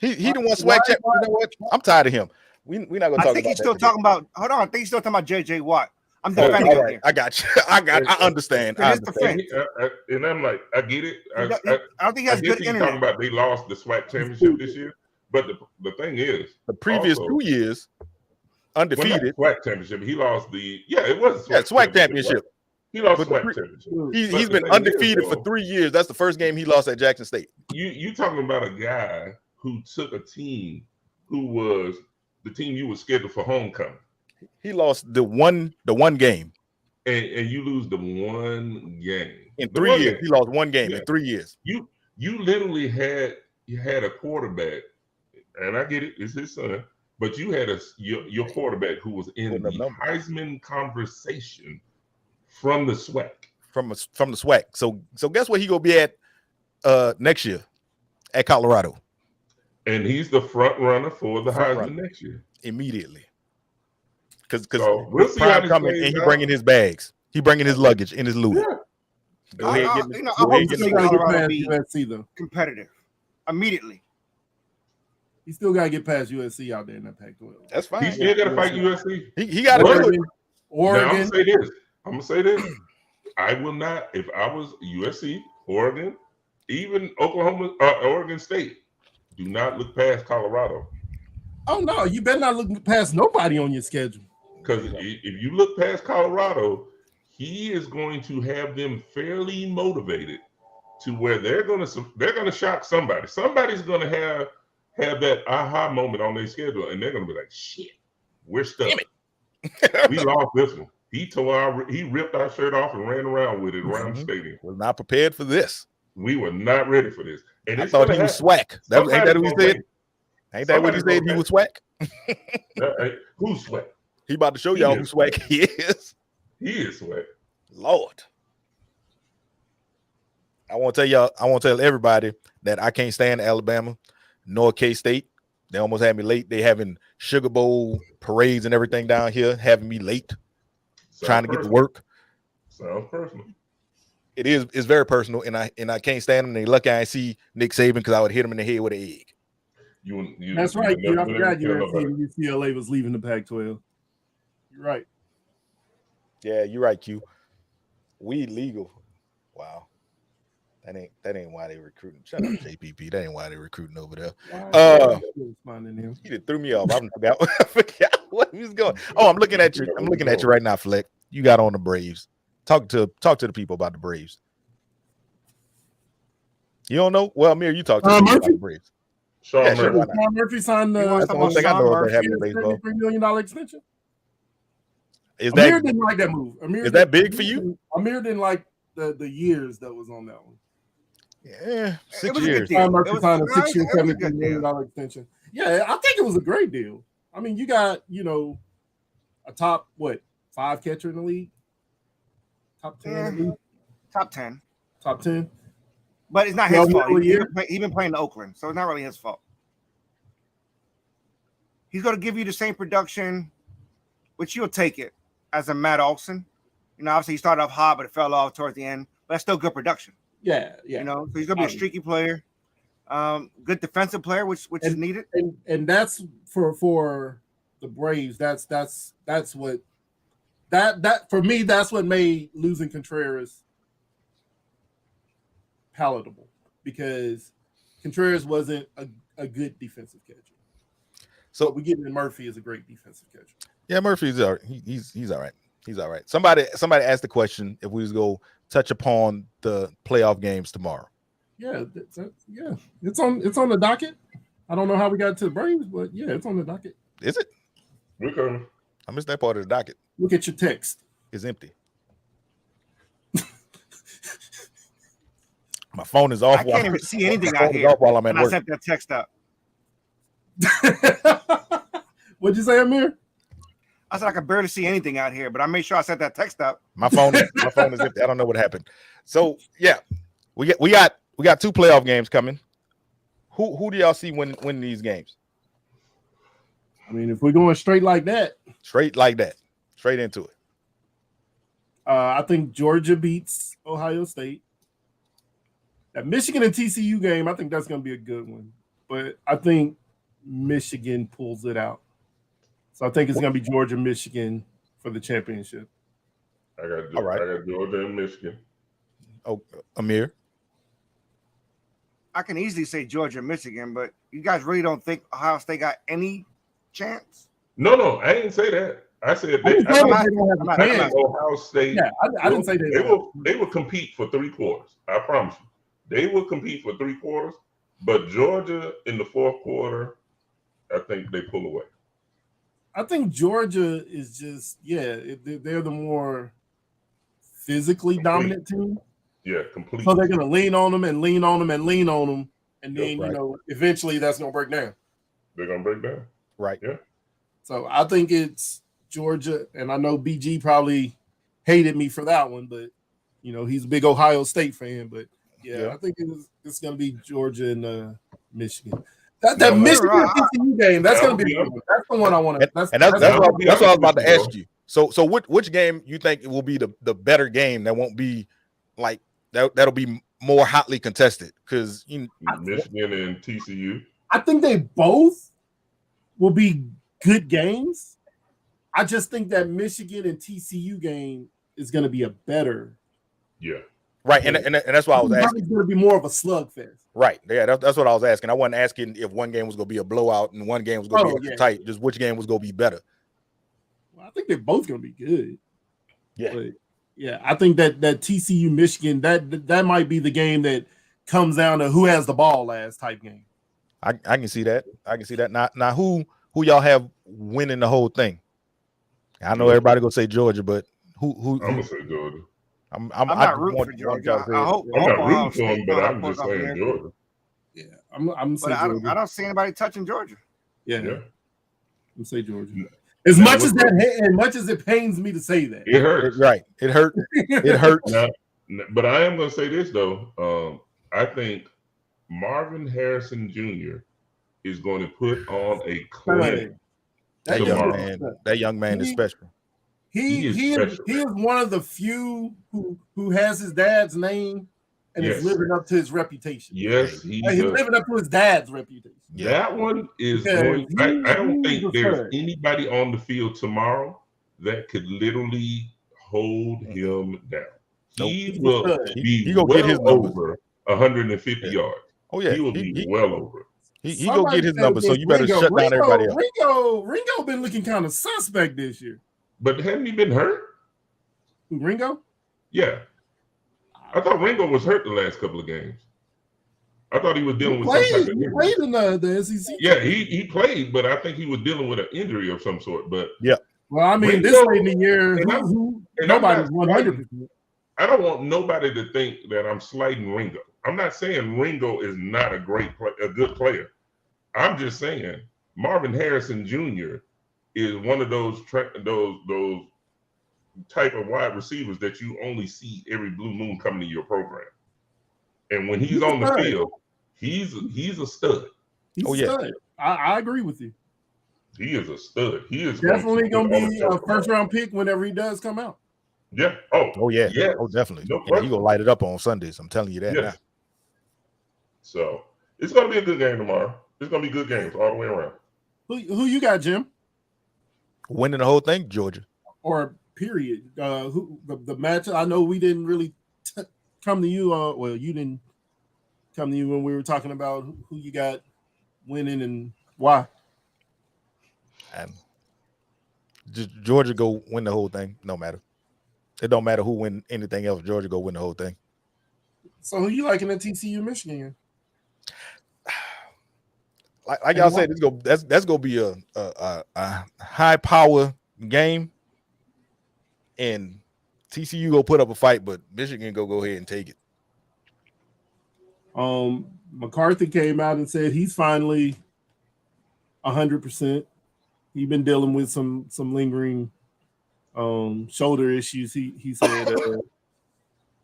He the one swag champ. You know what? I'm tired of him. We're not gonna talk. I think he's still talking about. Hold on, I think he's still talking about JJ Watt. I'm defending him. Right. I got you. I understand. And I'm like, I get it. I don't think he has good internet. Talking about they lost the SWAC championship this year, but the thing is, the previous 2 years undefeated SWAC championship. He lost it was SWAC championship. He lost SWAC championship. He's been undefeated for 3 years. That's the first game he lost at Jackson State. You talking about a guy who took a team who was the team you were scheduled for homecoming. He lost the one game. And you lose the one game. In 3 years. He lost one game in 3 years. You literally had a quarterback, and I get it, it's his son, but you had your quarterback who was in the Heisman conversation from the SWAC. From the SWAC. So guess what he gonna be at next year at Colorado. And he's the front runner for the Heisman next year. Immediately. Because we'll see how coming and he bringing his bags. He bringing his luggage in his Louis. Go ahead, I hope to see Colorado be USC though. Competitive immediately. He still got to get past USC out there in that Pac-12. That's fine. He still got to fight USC. He got to do it. Oregon. Now, I'm gonna say this. I will not. If I was USC, Oregon, even Oklahoma, Oregon State, do not look past Colorado. Oh no, you better not look past nobody on your schedule. Because if you look past Colorado, he is going to have them fairly motivated to where they're gonna shock somebody. Somebody's gonna have that aha moment on their schedule, and they're gonna be like, "Shit, we're stuck. We lost this one." He ripped our shirt off and ran around with it around the stadium. Was not prepared for this. We were not ready for this. And I thought he was SWAC. Ain't that what he said? Ain't that what he said? He was SWAC. Who's SWAC? He about to show y'all who SWAC he is. He is SWAC. Lord. I want to tell everybody that I can't stand Alabama nor K-State They almost had me late. They having Sugar Bowl parades and everything down here, having me late, trying to get to work. Sounds personal. It is. It's very personal, and I can't stand them. They lucky I ain't see Nick Saban because I would hit him in the head with an egg. That's right. I forgot UCLA was leaving the Pac-12. You're right. Yeah, you're right, Q. Weed legal. Wow. That ain't why they recruiting. Shut up, JPP. That ain't why they recruiting over there. He just threw me off. I forgot what he was going. Oh, I'm looking at you. I'm looking at you right now, Fleck. You got on the Braves. Talk to the people about the Braves. You don't know? Well, Amir, you talk to the people about the Braves. Sean Murphy signed that's the one thing I know about having baseball. $33 million extension. Amir didn't like that move. Is that big for you? Amir didn't like the years that was on that one. Yeah, 6 years. Murphy signed a 6 year, $73 million extension. Yeah, I think it was a great deal. I mean, you got a top 5 catcher in the league, top 10, in the league? top 10. Top 10. But it's not his fault. He's been playing in Oakland, so it's not really his fault. He's going to give you the same production, which you'll take it as a Matt Olson. Obviously he started off hot, but it fell off towards the end. But that's still good production. Yeah. So he's going to be a streaky player, good defensive player, which is needed. And that's for the Braves. That's what that for me. That's what made losing Contreras palatable, because Contreras wasn't a good defensive catcher. So we getting Murphy is a great defensive catcher. Yeah, Murphy's all right. He's all right. He's all right. Somebody asked the question if we was go touch upon the playoff games tomorrow. Yeah, it's on the docket. I don't know how we got to the Braves, but yeah, it's on the docket. Is it? We're coming. I missed that part of the docket. Look at your text. It's empty. My phone is off. I can't even see anything out here while I'm at work. I sent that text up. What'd you say, Amir? I said I could barely see anything out here, but I made sure I sent that text up. My phone is empty. I don't know what happened. So yeah, we got 2 playoff games coming. Who do y'all see win these games? I mean, if we're going straight into it. I think Georgia beats Ohio State. That Michigan and TCU game, I think that's going to be a good one. But I think Michigan pulls it out. So I think it's going to be Georgia, Michigan for the championship. I got Georgia and Michigan. Oh, Amir? I can easily say Georgia and Michigan, but you guys really don't think Ohio State got any chance? No, I didn't say that. I said Ohio State. Yeah, I didn't say that. They will compete for 3 quarters. I promise you. They will compete for 3 quarters, but Georgia in the 4th quarter, I think they pull away. I think Georgia is just, they're the more physically dominant team. Yeah, completely. So they're going to lean on them. And then, eventually that's going to break down. They're going to break down. Right. Yeah. So I think it's Georgia. And I know BG probably hated me for that one, but, he's a big Ohio State fan. But, I think it's going to be Georgia and Michigan. That Michigan TCU game, that's going to be the one I want to. That's what I was about to ask you. So which game you think it will be the better game that won't be like that'll be more hotly contested? Because Michigan and TCU. I think they both will be good games. I just think that Michigan and TCU game is going to be a better. Yeah. Right, and that's why I was asking. It's going to be more of a slugfest. Right, yeah, that's what I was asking. I wasn't asking if one game was going to be a blowout and one game was going to be tight. Just which game was going to be better. Well, I think they're both going to be good. Yeah, but I think that TCU Michigan that might be the game that comes down to who has the ball last type game. I can see that. Now who y'all have winning the whole thing? I know everybody gonna say Georgia, but who? I'm gonna say Georgia. I'm not rooting for Georgia. I'm not rooting for them, but I'm just saying Georgia. Yeah, I'm saying Georgia. I don't see anybody touching Georgia. Yeah. I'm saying Georgia. As much as it pains me to say that, it hurts. Right, it hurt. It hurts. But I am gonna say this though. I think Marvin Harrison Jr. is going to put on a clinic. That young man is special. He is one of the few who has his dad's name and is living up to his reputation. Yes, he's living up to his dad's reputation. That one is going. I don't think there's anybody on the field tomorrow that could literally hold him down. He will be well over 150 yards. Oh yeah, he will be well over. He go get his number, so you better shut down everybody else. Ringo been looking kind of suspect this year. But hadn't he been hurt? Ringo? Yeah. I thought Ringo was hurt the last couple of games. I thought he was dealing with some type of injury. He played in the SEC. Yeah, he played, but I think he was dealing with an injury of some sort. But yeah. Well, I mean, Ringo, this late in the year, nobody's 100%. I don't want nobody to think that I'm slighting Ringo. I'm not saying Ringo is not a good player. I'm just saying Marvin Harrison Jr. is one of those type of wide receivers that you only see every blue moon coming to your program. And when he's on the field, he's a stud. He's a stud. I agree with you. He is a stud. He is definitely going to be a first-round pick whenever he does come out. Yeah. Oh yeah. Yes. Oh, definitely. No he gonna light it up on Sundays. I'm telling you that. Yes. Now. So it's gonna be a good game tomorrow. It's gonna be good games all the way around. Who you got, Jim? Winning the whole thing, Georgia. Or period. Who the match? I know we didn't really come to you. Well, you didn't come to you when we were talking about who you got winning and why. Just Georgia go win the whole thing. No matter. It don't matter who win anything else. Georgia go win the whole thing. So who you liking at TCU Michigan? Like y'all said, that's gonna be a high power game, and TCU go put up a fight, but Michigan go ahead and take it. McCarthy came out and said he's finally 100%. He's been dealing with some lingering shoulder issues. He said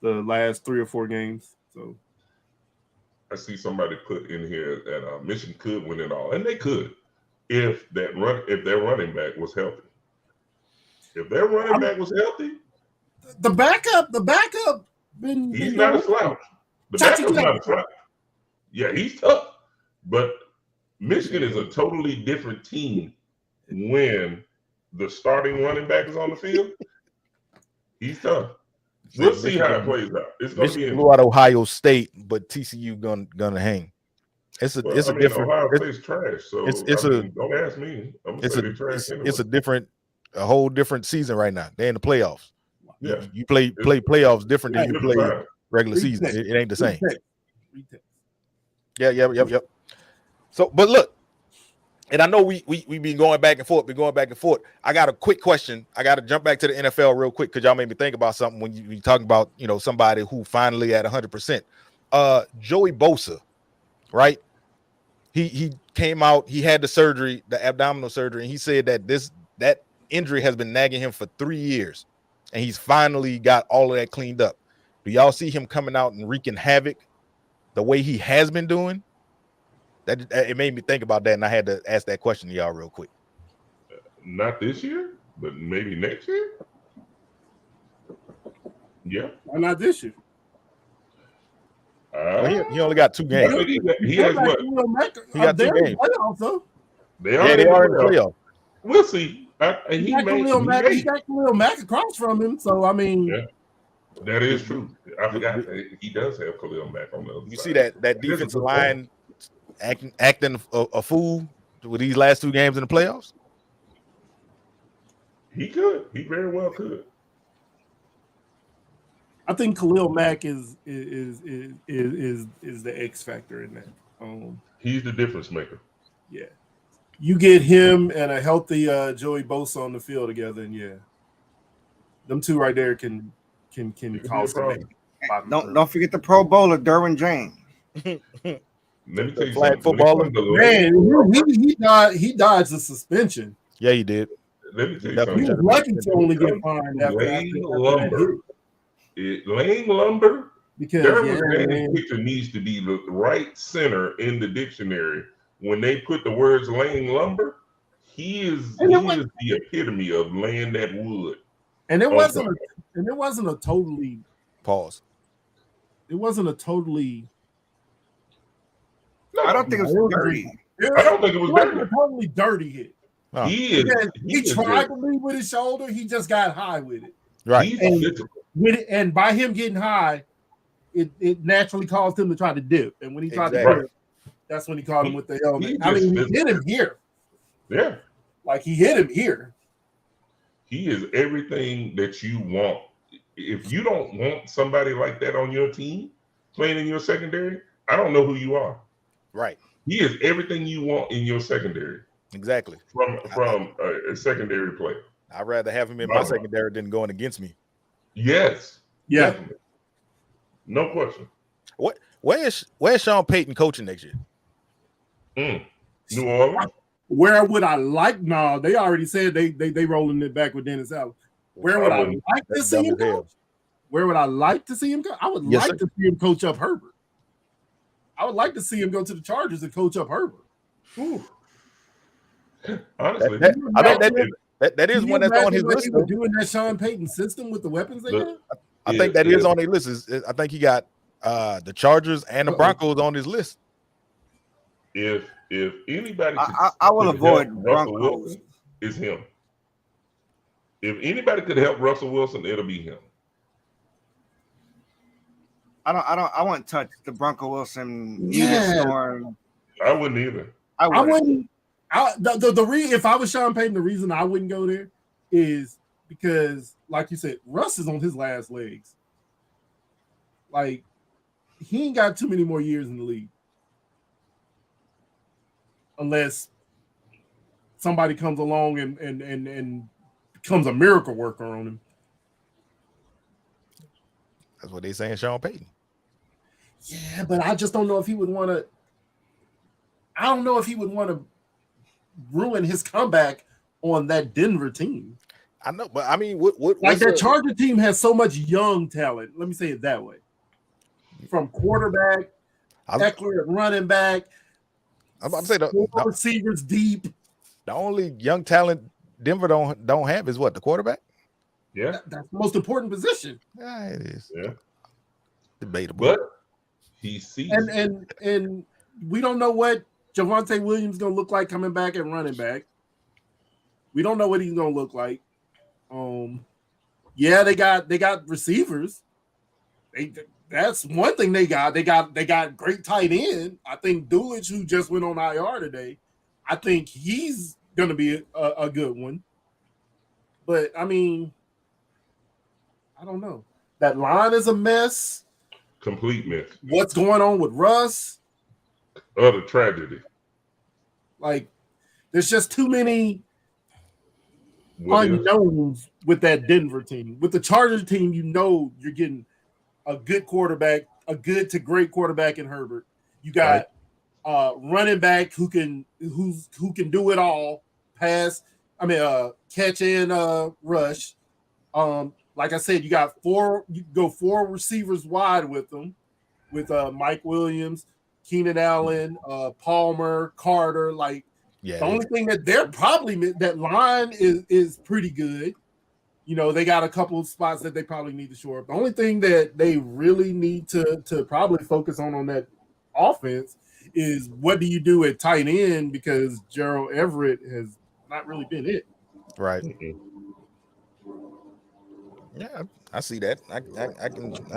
the last 3 or 4 games. So I see somebody put in here that Michigan could win it all, and they could if their running back was healthy. If their running back was healthy, the backup. He's not a slouch. The backup's not a slouch. Yeah, he's tough, but Michigan is a totally different team when the starting running back is on the field. He's tough. We'll see how it plays out. It's going to be blew out Ohio State, but TCU gonna hang. It's a different. Ohio State's trash. So don't ask me. I'm gonna say they're trash anyway. It's a whole different season right now. They're in the playoffs. Yeah, you play playoffs different than you play regular season. It ain't the same. Yep. So, but look. And I know we been going back and forth. I got a quick question. I got to jump back to the NFL real quick because y'all made me think about something when you talking about somebody who finally at 100%. Joey Bosa, right? He came out. He had the surgery, the abdominal surgery, and he said that injury has been nagging him for 3 years, and he's finally got all of that cleaned up. Do y'all see him coming out and wreaking havoc the way he has been doing? That it made me think about that, and I had to ask that question to y'all real quick. Not this year, but maybe next year. Yeah, why not this year? He only got 2 games. He has what? He got 2 games. They are in the playoffs. We'll see. He got Khalil Mack across from him, so I mean, yeah, that is true. I forgot that he does have Khalil Mack on the other side. You see that defensive line acting a fool with these last 2 games in the playoffs? He could. He very well could. I think Khalil Mack is the X factor in that. He's the difference maker. Yeah, you get him and a healthy Joey Bosa on the field together, and yeah, them 2 right there can cause some. Don't forget the Pro Bowler Derwin James. Let me tell you flag footballer. Man, he dodged the suspension. Yeah, he did. Let me tell you something. He was lucky to only get fined Lane Lumber. Because Derwin James' picture needs to be the right center in the dictionary when they put the words laying lumber, he is the epitome of laying that wood. And it wasn't a totally pause. It wasn't a totally. No, I don't think it was dirty. I don't think it was wasn't dirty. a totally dirty hit. No. He tried to lead with his shoulder. He just got high with it. Right. And by him getting high, it naturally caused him to try to dip. And when he tried to dip, that's when he caught him with the helmet. I mean, he hit him here. Yeah. Like he hit him here. He is everything that you want. If you don't want somebody like that on your team playing in your secondary, I don't know who you are. Right. He is everything you want in your secondary. Exactly. From a secondary player. I'd rather have him in my secondary than going against me. Yes. Yeah. Definitely. No question. Where's Sean Payton coaching next year? New Orleans. Where would I like? No, they already said they rolling it back with Dennis Allen. Where would I like to see him coach? Where would I like to see him go? I would like to see him coach up Herbert. I would like to see him go to the Chargers and coach up Herbert. Ooh. Honestly, I think that is one that's on his list. Doing that Sean Payton system with the weapons they have. I think that is on their list. I think he got the Chargers and the Broncos on his list. If anybody, I will avoid Broncos. Is him. If anybody could help Russell Wilson, it'll be him. I wouldn't touch the Bronco Wilson. Yeah. I wouldn't either. I wouldn't. If I was Sean Payton, the reason I wouldn't go there is because, like you said, Russ is on his last legs. Like, he ain't got too many more years in the league. Unless somebody comes along and becomes a miracle worker on him. That's what they saying, Sean Payton. Yeah, but I just don't know if he would want to. I don't know if he would want to ruin his comeback on that Denver team. I know, but I mean, what like that Charger team has so much young talent. Let me say it that way. From quarterback, Eckler at running back. I'm about to say the receivers deep. The only young talent Denver don't have is what, the quarterback? Yeah, that's the most important position. Yeah, it is. Yeah, debatable. But he sees and we don't know what Javonte Williams gonna look like coming back at running back. We don't know what he's gonna look like. Yeah, they got receivers. That's one thing they got. They got great tight end. I think Dulcich, who just went on IR today, I think he's gonna be a good one. But I mean, I don't know. That line is a mess. Complete mess. What's going on with Russ? Utter tragedy. Like, there's just too many unknowns with that Denver team. With the Chargers team, you know you're getting a good quarterback, a good to great quarterback in Herbert. You got running back who can do it all, catch and rush. Like I said, you go four receivers wide with them, with Mike Williams, Keenan Allen, Palmer, Carter. Like, the only thing that that line is pretty good. You know, they got a couple of spots that they probably need to shore up. The only thing that they really need to probably focus on that offense is what do you do at tight end, because Gerald Everett has not really been it. Right. Yeah, I see that. I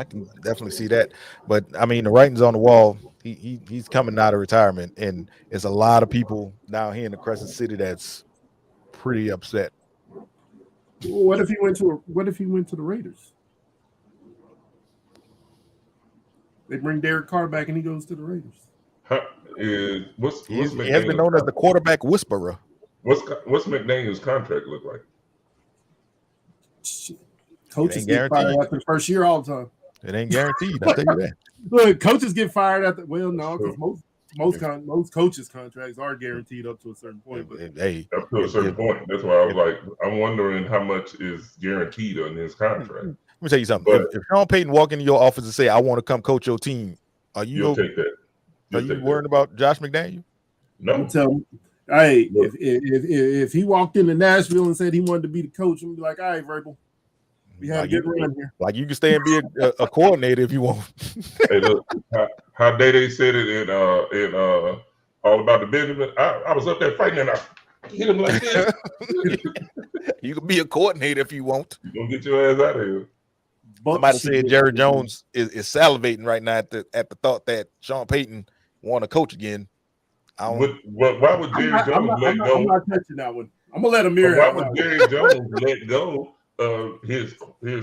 can definitely see that. But I mean, the writing's on the wall. He's coming out of retirement, and it's a lot of people down here in the Crescent City that's pretty upset. What if he went to the Raiders? They bring Derek Carr back and he goes to the Raiders. He has been known as the quarterback whisperer. What's McDaniel's contract look like? Coaches get fired after the first year all the time. It ain't guaranteed. I'll tell you that. Look, coaches get fired after. Well, no, because most coaches' contracts are guaranteed up to a certain point. But hey, up to a certain point. That's why I was like, I'm wondering how much is guaranteed on his contract. Let me tell you something. If Sean Payton walk into your office and say, "I want to come coach your team," are you take that? Are you worried about Josh McDaniel? No. Tell him, hey, if he walked into Nashville and said he wanted to be the coach, I'm be like, all right, Vrabel, we had a good run here. Like you can stay and be a coordinator if you want. Hey, look, how Day said it in All About the Benjamin. I was up there fighting and I hit him like this. You can be a coordinator if you want. You gonna get your ass out of here. Somebody said Jerry Jones is salivating right now at the thought that Sean Payton want to coach again. Why would Jerry Jones let go? I'm not touching that one. I'm gonna let Amir. Why would Jerry Jones let go of his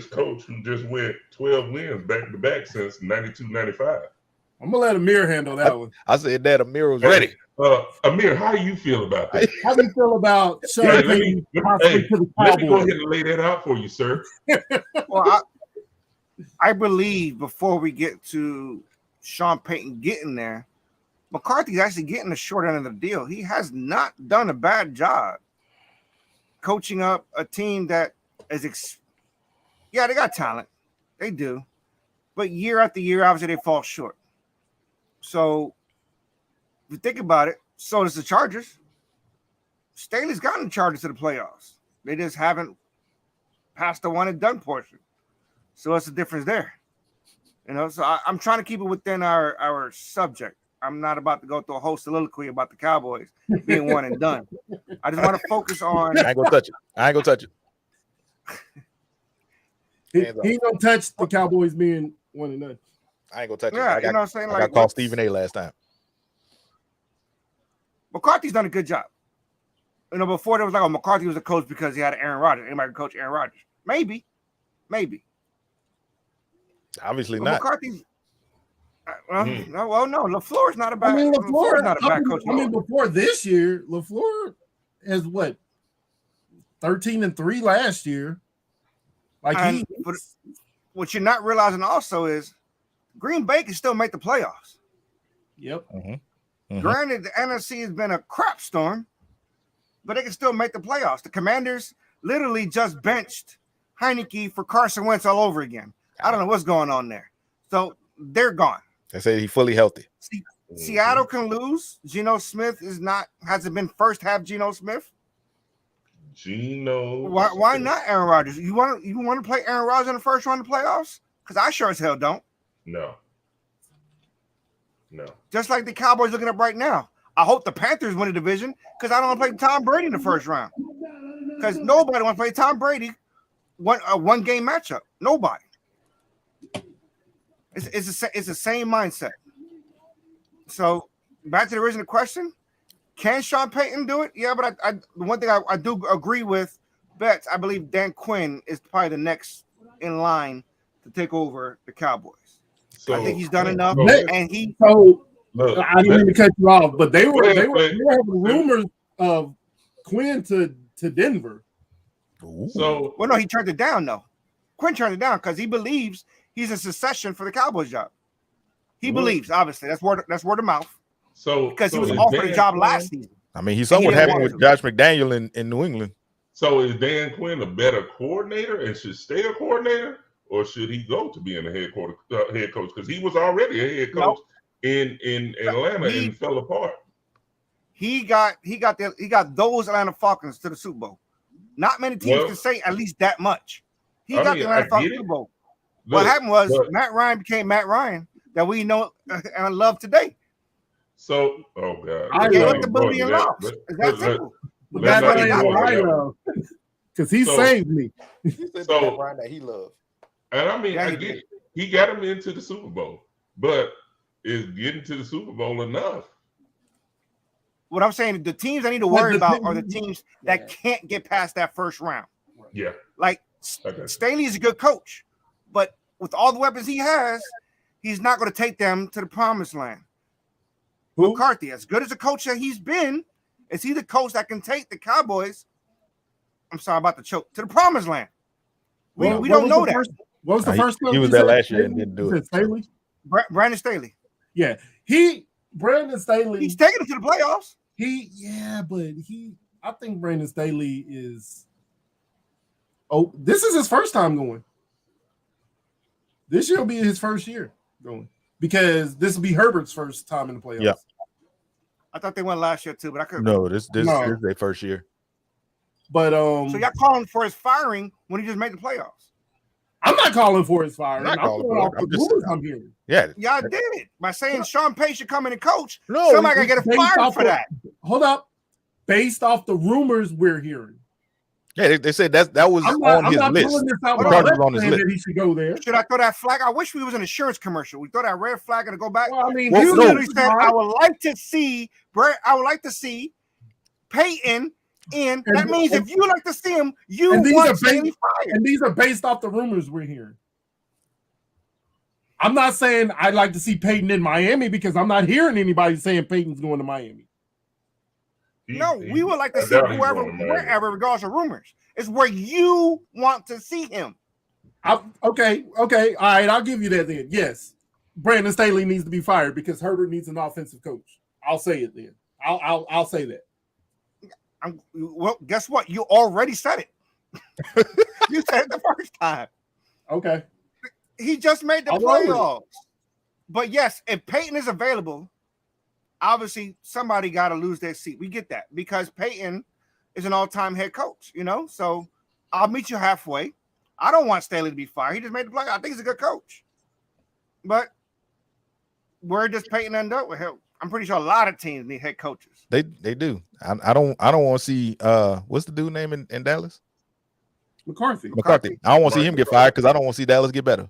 coach who just went 12 wins back to back since 92-95? I'm gonna let Amir handle that one. I said that Amir was ready. Amir, how do you feel about that? How do you feel about Sean Payton possibly to the Let me go Cowboys? ahead and lay that out for you, sir. Well, I believe before we get to Sean Payton getting there, McCarthy's actually getting the short end of the deal. He has not done a bad job coaching up a team that is, they got talent. They do. But year after year, obviously, they fall short. So, if you think about it, so does the Chargers. Staley's gotten the Chargers to the playoffs. They just haven't passed the one and done portion. So what's the difference there? So I'm trying to keep it within our subject. I'm not about to go through a whole soliloquy about the Cowboys being one and done. I just want to focus on. I ain't gonna touch it. He ain't gonna touch the Cowboys being one and done. I ain't gonna touch it. Yeah, I got, what I'm saying? I got called Stephen A last time. McCarthy's done a good job. Before there was like, McCarthy was a coach because he had Aaron Rodgers. Anybody could coach Aaron Rodgers? Maybe. Obviously But not. McCarthy's. No. LaFleur's not a bad. LaFleur's not a bad coach. Before this year, LaFleur has 13-3 last year. But what you're not realizing also is Green Bay can still make the playoffs. Yep. Mm-hmm. Granted, the NFC has been a crap storm, but they can still make the playoffs. The Commanders literally just benched Heineke for Carson Wentz all over again. I don't know what's going on there. So they're gone. They say he's fully healthy. Seattle can lose. Geno Smith hasn't been first half Geno Smith. Why not Aaron Rodgers? You want to play Aaron Rodgers in the first round of the playoffs? Because I sure as hell don't. No. Just like the Cowboys looking up right now. I hope the Panthers win the division because I don't want to play Tom Brady in the first round. Because nobody wants to play Tom Brady one game matchup. Nobody. It's the same mindset. So back to the original question. Can Sean Payton do it? Yeah, but the one thing I do agree with Betts, I believe Dan Quinn is probably the next in line to take over the Cowboys. So, I think he's done enough. And he I didn't mean to cut you off, but they were having rumors of Quinn to Denver. So no, he turned it down though. Quinn turned it down because he believes he's in succession for the Cowboys job. He believes, obviously, that's word of mouth. So because he was offered a job last season. I mean, he saw what happened with Josh McDaniel in New England. So is Dan Quinn a better coordinator and should stay a coordinator, or should he go to being a head coach? Because he was already a head coach in Atlanta and fell apart. He got those Atlanta Falcons to the Super Bowl. Not many teams can say at least that much. He got the Atlanta Falcons to the Super Bowl. What happened was Matt Ryan became Matt Ryan that we know and love today. So, oh God, I love the booty and lost. Is that simple? Matt Ryan, because he saved me. So Ryan that he loved. And I mean, I get it. He got him into the Super Bowl, but is getting to the Super Bowl enough? What I'm saying, the teams I need to worry about are the teams that can't get past that first round. Yeah, like Staley is a good coach, but with all the weapons he has, he's not going to take them to the promised land. McCarthy, as good as a coach that he's been, is he the coach that can take the Cowboys? I'm sorry about the choke to the promised land. We don't know that. What was the first coach? He was there last year and didn't do it. Staley? Brandon Staley. Yeah, Brandon Staley. He's taking them to the playoffs. I think Brandon Staley is. Oh, this is his first time going. This year will be his first year going because this will be Herbert's first time in the playoffs. Yeah. I thought they won last year too, but I could. No, this No. is their first year. But So y'all calling for his firing when he just made the playoffs? I'm not calling for his firing. I'm I'm not calling going for off it. the I'm just- rumors I'm hearing. Yeah. Y'all did it by saying Sean Payton should come in and coach. No, Somebody gotta get it based fired off for of- that. Hold up. Based off the rumors we're hearing. Yeah, they said that was I'm not on his list. pulling this out The my Chargers butt on his saying list. that he should go there. Should I throw that flag? I wish we was an insurance commercial. We throw that red flag and go back. Well, I mean, Well, You no. literally said I would like to see Peyton in. That And- means if you like to see him, you and these want are Staley based- fired. and these are based off the rumors we're hearing. I'm not saying I'd like to see Peyton in Miami because I'm not hearing anybody saying Peyton's going to Miami. No, we would like to I see doubt he's whoever, going to Miami. wherever, regardless of rumors. It's where you want to see him. Okay, all right, I'll give you that then. Yes, Brandon Staley needs to be fired because Herbert needs an offensive coach. I'll say it then. I'll say that. Well, guess what? You already said it. You said it the first time. Okay. He just made the I'll roll with it. playoffs. But yes, if Peyton is available, obviously somebody got to lose their seat. We get that because Peyton is an all-time head coach, you know? So I'll meet you halfway. I don't want Staley to be fired. He just made the playoffs. I think he's a good coach. But where does Peyton end up with him? I'm pretty sure a lot of teams need head coaches. They do. I don't want to see what's the dude name in Dallas? McCarthy. McCarthy. I don't want to see him get fired because I don't want to see Dallas get better.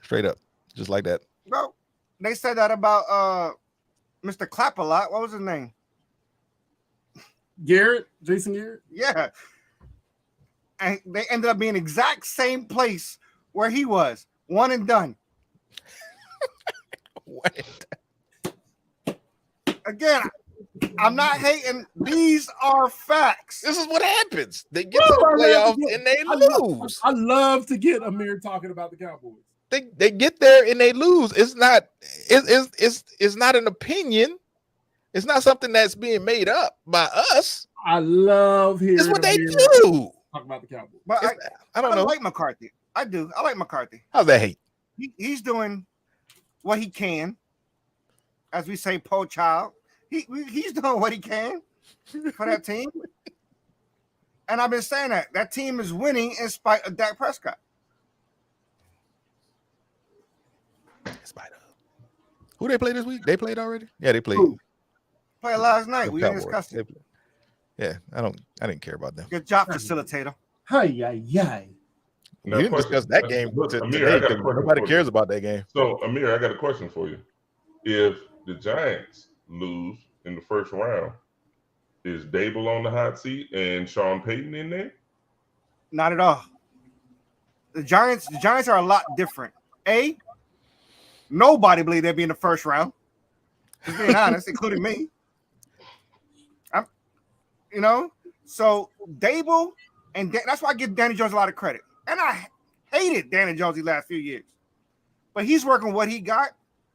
Straight up. Just like that. No, they said that about Mr. Clap a lot. What was his name? Garrett, Jason Garrett. Yeah. And they ended up being exact same place where he was. One and done. Again, I'm not hating. These are facts. This is what happens. They get to the playoffs and they lose. I love to get Amir talking about the Cowboys. They get there and they lose. It's not an opinion. It's not something that's being made up by us. I love hearing It's what they Amir do. talk about the Cowboys. But I don't I know. like McCarthy. I do. I like McCarthy. How's that hate? He's doing what he can. As we say, po child. He's doing what he can for that team. And I've been saying that team is winning in spite of Dak Prescott. In spite of. Who they play this week? They played already? Yeah, they played. Who? Played last night. the We didn't Cowboys. discuss They it. played. Yeah, I didn't care about them. Good job, facilitator. Hi, yay. Now, We didn't question- discuss that game Look, today Amir, I got a because question nobody for you. cares about that game. So, Amir, I got a question for you. If the Giants lose in the first round, is Dable on the hot seat and Sean Payton in there? Not at all. The Giants are a lot different. Nobody believed they'd be in the first round. Just being honest, including me. So Dable and that's why I give Danny Jones a lot of credit. And I hated Danny Jones these last few years. But he's working what he got,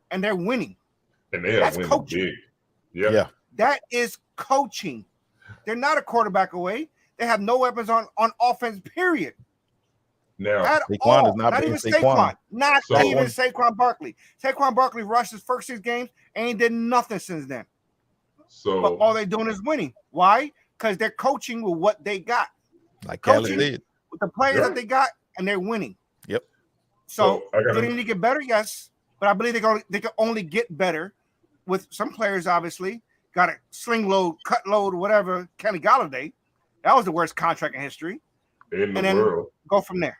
and they're winning. And they are That's winning coaching. big. Yeah. Yeah. That is coaching. They're not a quarterback away. They have no weapons on offense, period. Now, At Saquon all. is not even being Saquon. Saquon. Not So- even Saquon Barkley. Saquon Barkley rushed his first 6 games and he did nothing since then. But all they're doing is winning. Why? Because they're coaching with what they got, Like Callie coaching. did. with the players that they got, and they're winning. Yep. So I gotta- do they need to get better? Yes. But I believe they can only get better with some players, obviously. Got a sling load, cut load, whatever. Kenny Galladay. That was the worst contract in history. in the and then- world. Go from there.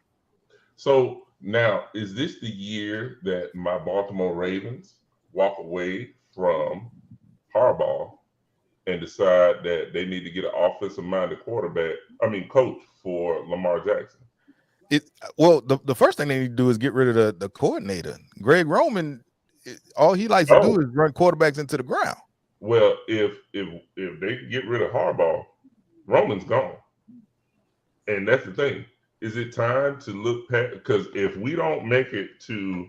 So now, is this the year that my Baltimore Ravens walk away from Harbaugh and decide that they need to get an offensive-minded coach for Lamar Jackson? Well, the first thing they need to do is get rid of the coordinator. Greg Roman, all he likes to do is run quarterbacks into the ground. Well, if they get rid of Harbaugh, Roman's gone. And that's the thing. Is it time to look past? Because if we don't make it to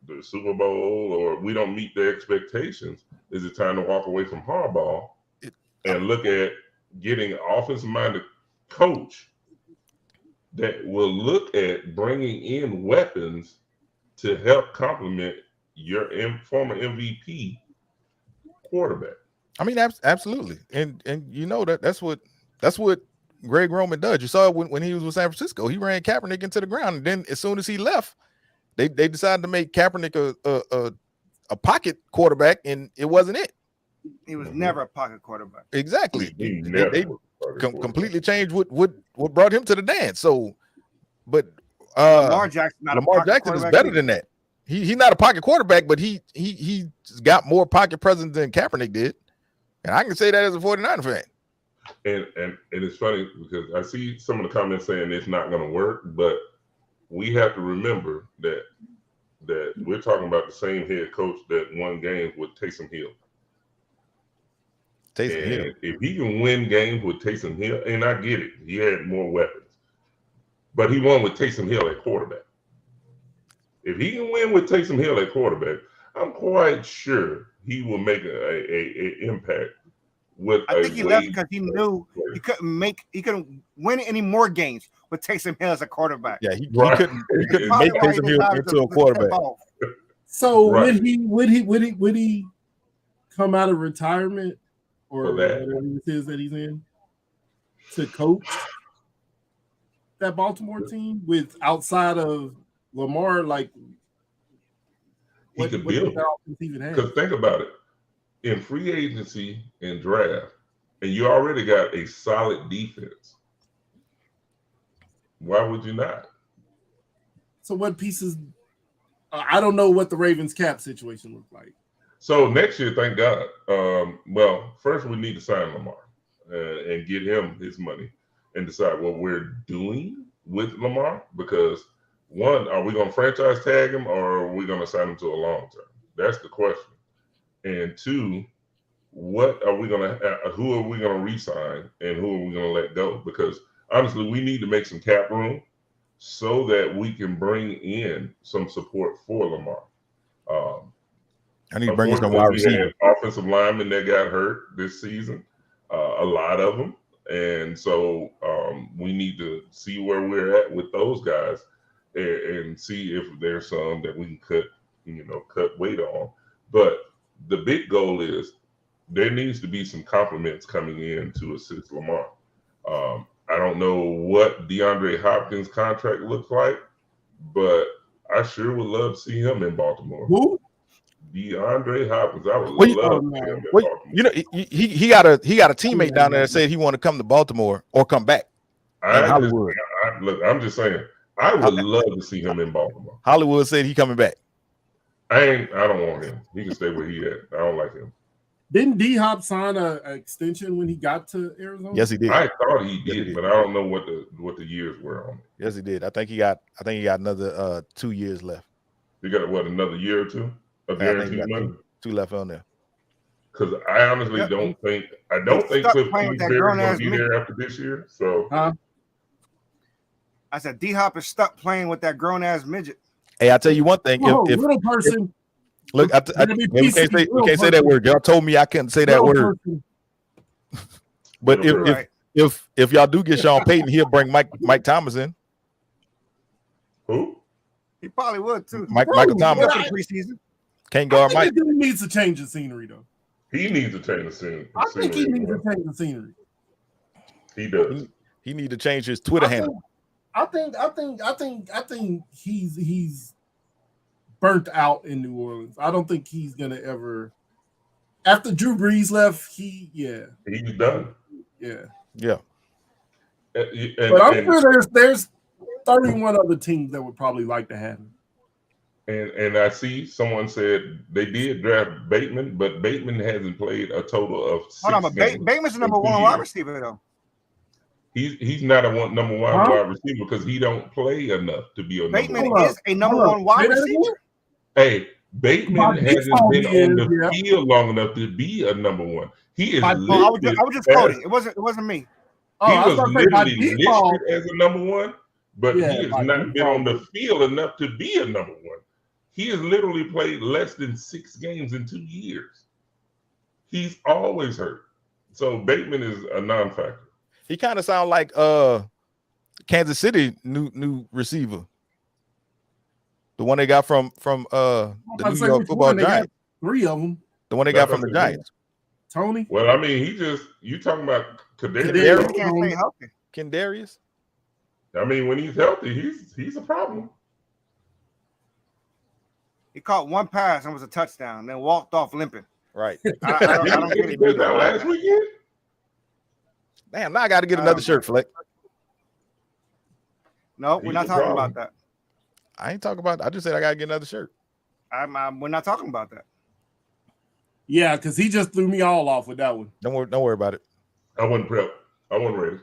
the Super Bowl or we don't meet the expectations, is it time to walk away from Harbaugh and look at getting an offensive-minded coach that will look at bringing in weapons to help complement your former MVP quarterback. I mean, absolutely, and you know that's what Greg Roman does. You saw it when he was with San Francisco. He ran Kaepernick into the ground, and then as soon as he left, they decided to make Kaepernick a pocket quarterback, and it wasn't it. He was never a pocket quarterback. Exactly. He They never was a pocket quarterback. completely changed what brought him to the dance. So, but Lamar Jackson, not a Lamar pocket Jackson is quarterback better either. than that. He's not a pocket quarterback, but he's got more pocket presence than Kaepernick did. And I can say that as a 49er fan. And it's funny because I see some of the comments saying it's not going to work, but we have to remember that we're talking about the same head coach that won games with Taysom Hill. Taysom Hill. And if he can win games with Taysom Hill, and I get it, he had more weapons, but he won with Taysom Hill at quarterback. If he can win with Taysom Hill at quarterback, I'm quite sure he will make a impact. With I think he left because he knew he couldn't win any more games with Taysom Hill as a quarterback. Yeah, he Right. couldn't Probably make why he Taysom Hill decided into to a quarterback. step off. So Right. would he come out of retirement or For that. whatever it is that he's in to coach that Baltimore team with outside of Lamar? Like, He could build. their offense even have? Because think about it. In free agency and draft, and you already got a solid defense, why would you not? So what pieces? I don't know what the Ravens cap situation looks like. So next year, thank God. Well, first we need to sign Lamar and get him his money and decide what we're doing with Lamar. Because one, are we going to franchise tag him or are we going to sign him to a long term? That's the question. And two, what are we going to? Who are we going to re-sign and who are we going to let go? Because honestly, we need to make some cap room so that we can bring in some support for Lamar. I need to bring in some wide Unfortunately, we receivers. had offensive linemen that got hurt this season, a lot of them, and so we need to see where we're at with those guys and see if there's some that we can cut weight on. But the big goal is there needs to be some compliments coming in to assist Lamar. I don't know what DeAndre Hopkins' contract looks like, but I sure would love to see him in Baltimore. Who? DeAndre Hopkins, I would Wait, love to see him in Wait, Baltimore. you know, he got a teammate down there that said he want to come to Baltimore or come back. Hollywood. I'm just saying, I would love to see him in Baltimore. Hollywood said he coming back. I don't want him. He can stay where he at. I don't like him. Didn't D Hop sign an extension when he got to Arizona? Yes, he did. I thought he Yes, he did, did. but I don't know what the years were on it. Yes, he did. I think he got another 2 years left. You got another year or two of I think he guaranteed got money? two left on there. Because I honestly Yep. don't think Stuck Cliff playing with that Kingsbury's grown going ass to be there after this year. So I said D Hop is stuck playing with that grown ass midget. Hey, I tell you one thing. Whoa, If little person. look, we can't say that word. Y'all told me I couldn't say that little word. person. But Little Right. if y'all do get Sean Payton, he'll bring Mike Thomas in. who? He probably would too. Michael Thomas but For the preseason. can't I guard think Mike. he needs to change the scenery though. He needs to change the scene. I think he needs to change the scenery. He does. He need to change his Twitter handle. I think he's burnt out in New Orleans. I don't think he's gonna ever. After Drew Brees left, He's done. yeah. Yeah. But I'm sure there's 31 other teams that would probably like to have him. And I see someone said they did draft Bateman, but Bateman hasn't played a total of 6 Hold on, but games Bateman's the number in 2 one wide years. receiver though. He's not a number one Huh? wide receiver because he don't play enough to be a number Bateman one. is a number Hold up. one wide Say that receiver. Hey, Bateman By hasn't default, been he on is, the yeah. field long enough to be a number one. He is I was listed just as- quoting. It wasn't me. Oh, he I was was gonna say by literally default. listed as a number one, but Yeah, he has by not been on the default. field enough to be a number one. He has literally played less than 6 games in 2 years. He's always hurt. So Bateman is a non-factor. He kind of sound like Kansas City new receiver. The one they got from the I'd New say York which Football one? They got Giants. 3 of them. The one they got from the Giants. Tony. Well, I mean, you talking about Kadarius. Kadarius. He can't stay healthy. Kendarius. I mean, when he's healthy, he's a problem. He caught one pass and was a touchdown, then walked off limping. Right. I don't get He it. did that last weekend. Damn, now I got to get another shirt, Fleck. No, we're He's not a talking problem. about that. I ain't talking about. I just said I got to get another shirt. We're not talking about that. Yeah, because he just threw me all off with that one. Don't worry about it. I wasn't prepped. I wasn't ready.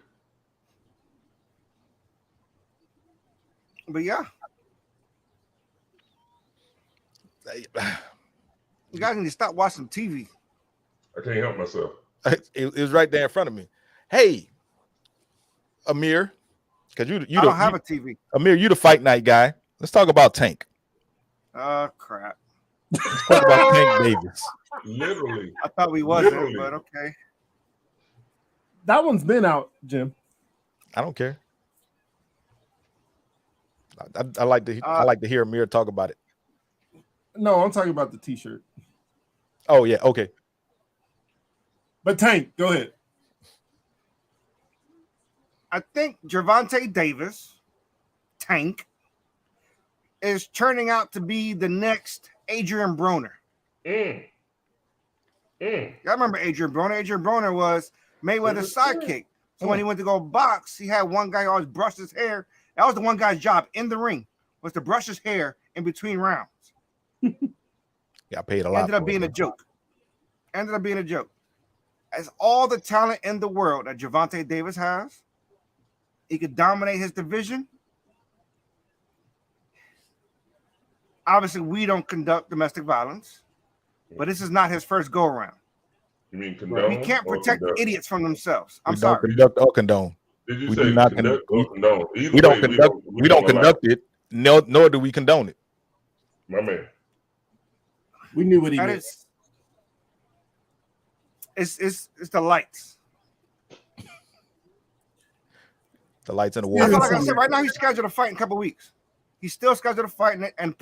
But yeah, you guys need to stop watching TV. I can't help myself. It was right there in front of me. Hey, Amir, because I don't have a TV. Amir, you the fight night guy. Let's talk about Tank. Crap. Let's talk about Tank Davis. Literally. I thought we wasn't, Literally. but okay. That one's been out, Jim. I don't care. I like to hear Amir talk about it. No, I'm talking about the T-shirt. Oh yeah, okay. But Tank, go ahead. I think Gervonta Davis, Tank, is turning out to be the next Adrian Broner. Mm. I remember Adrian Broner. Adrian Broner was Mayweather's sidekick. So when he went to go box, he had one guy who always brushed his hair. That was the one guy's job in the ring, was to brush his hair in between rounds. Got paid a lot. Ended up being a joke. As all the talent in the world that Gervonta Davis has, he could dominate his division. Obviously, we don't conduct domestic violence, but this is not his first go around. You mean condone? We can't or protect conduct? idiots from themselves. I'm We sorry. don't conduct or condone. Did you We say do not conduct con- or condone? Either We don't way, conduct. We don't allow conduct it. Nor do we condone it. My man. We knew what he That meant. is, it's the lights. The lights in the Yeah, That's wall. all I gotta say. Right now, he's scheduled to fight in a couple weeks. He's still scheduled to fight, and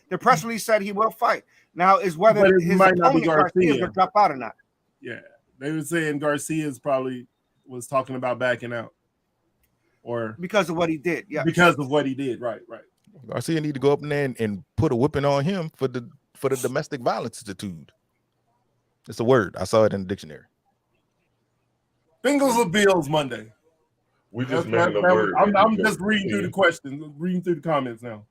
the press release said he will fight. Now is whether But it his might not be opponent Garcia is Garcia. going to drop out or not. Yeah, they were saying Garcia's probably was talking about backing out, or Because of what he did. Yeah. because of what he did. Right. Garcia need to go up in there and put a whipping on him for the domestic violence attitude. It's a word. I saw it in the dictionary. Bengals or Bills Monday. We just That- made a that- word. I'm just reading through the questions, reading through the comments now.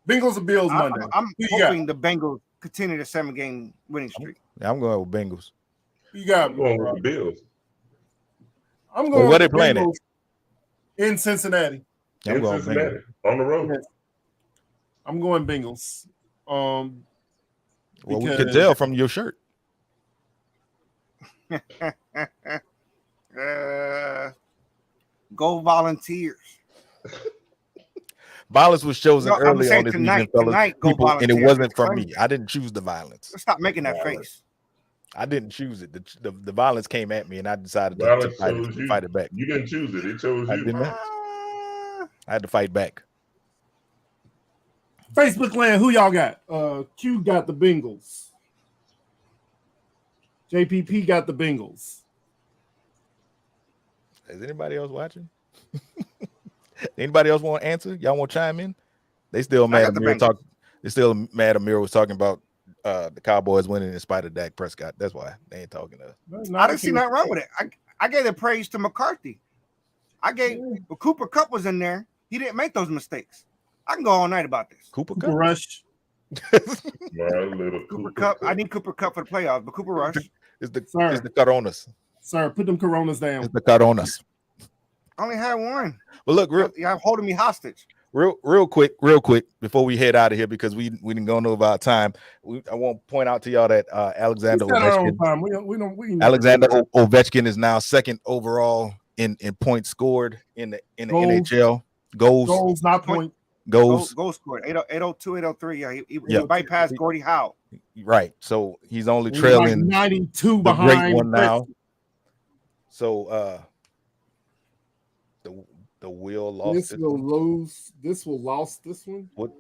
Bengals or Bills Monday. I'm Who you got? hoping the Bengals continue the 7-game winning streak. Yeah, I'm going with Bengals. Who you got? I'm going Rob? with the Bills. I'm Well, going where with they the playing at? Bengals in Cincinnati. Yeah, I'm In going with Cincinnati. Bengals. On the road. Yes. I'm going Bengals. Well, we because- can tell from your shirt. Go Volunteers. Violence was chosen No, I'm early saying on this tonight- weekend, fellas. tonight, go People, and it Volunteers. wasn't from me. I didn't choose the violence. Let's stop making that face. I didn't choose it. The violence came at me, and I decided to Violence fight chose you. it back. You didn't choose it. It chose I you. did not. Uh, I had to fight back. Facebook land, who y'all got? Q got the Bengals. JPP got the Bengals. Is anybody else watching? Anybody else want to answer? Y'all want to chime in? They still mad. got the Amir Bengals. They still mad. Amir was talking about the Cowboys winning in spite of Dak Prescott. That's why they ain't talking to us. I didn't see nothing wrong with it. I gave the praise to McCarthy. When Cooper Kupp was in there, he didn't make those mistakes. I can go all night about this. Cooper Cooper Kupp? Rush. My little Cooper Kupp. I need Cooper Kupp for the playoffs, but Cooper Rush It's the Sir. it's the Coronas. Sir, put them Coronas down. It's the Coronas. only had one. Well, look, Y'all holding me hostage. real quick before we head out of here, because we didn't go over our time. I want to point out to y'all that Alexander We got our own Ovechkin, time. We Alexander Ovechkin is now second overall in points scored in the Goals. NHL. Goals, not point. Goal scored 802, 803. Yeah, he Yeah. bypassed Gordie Howe. right? So he's only He's trailing like 92 the behind. great one now. So the wheel lost. This This will one. lose. This will lost this one. What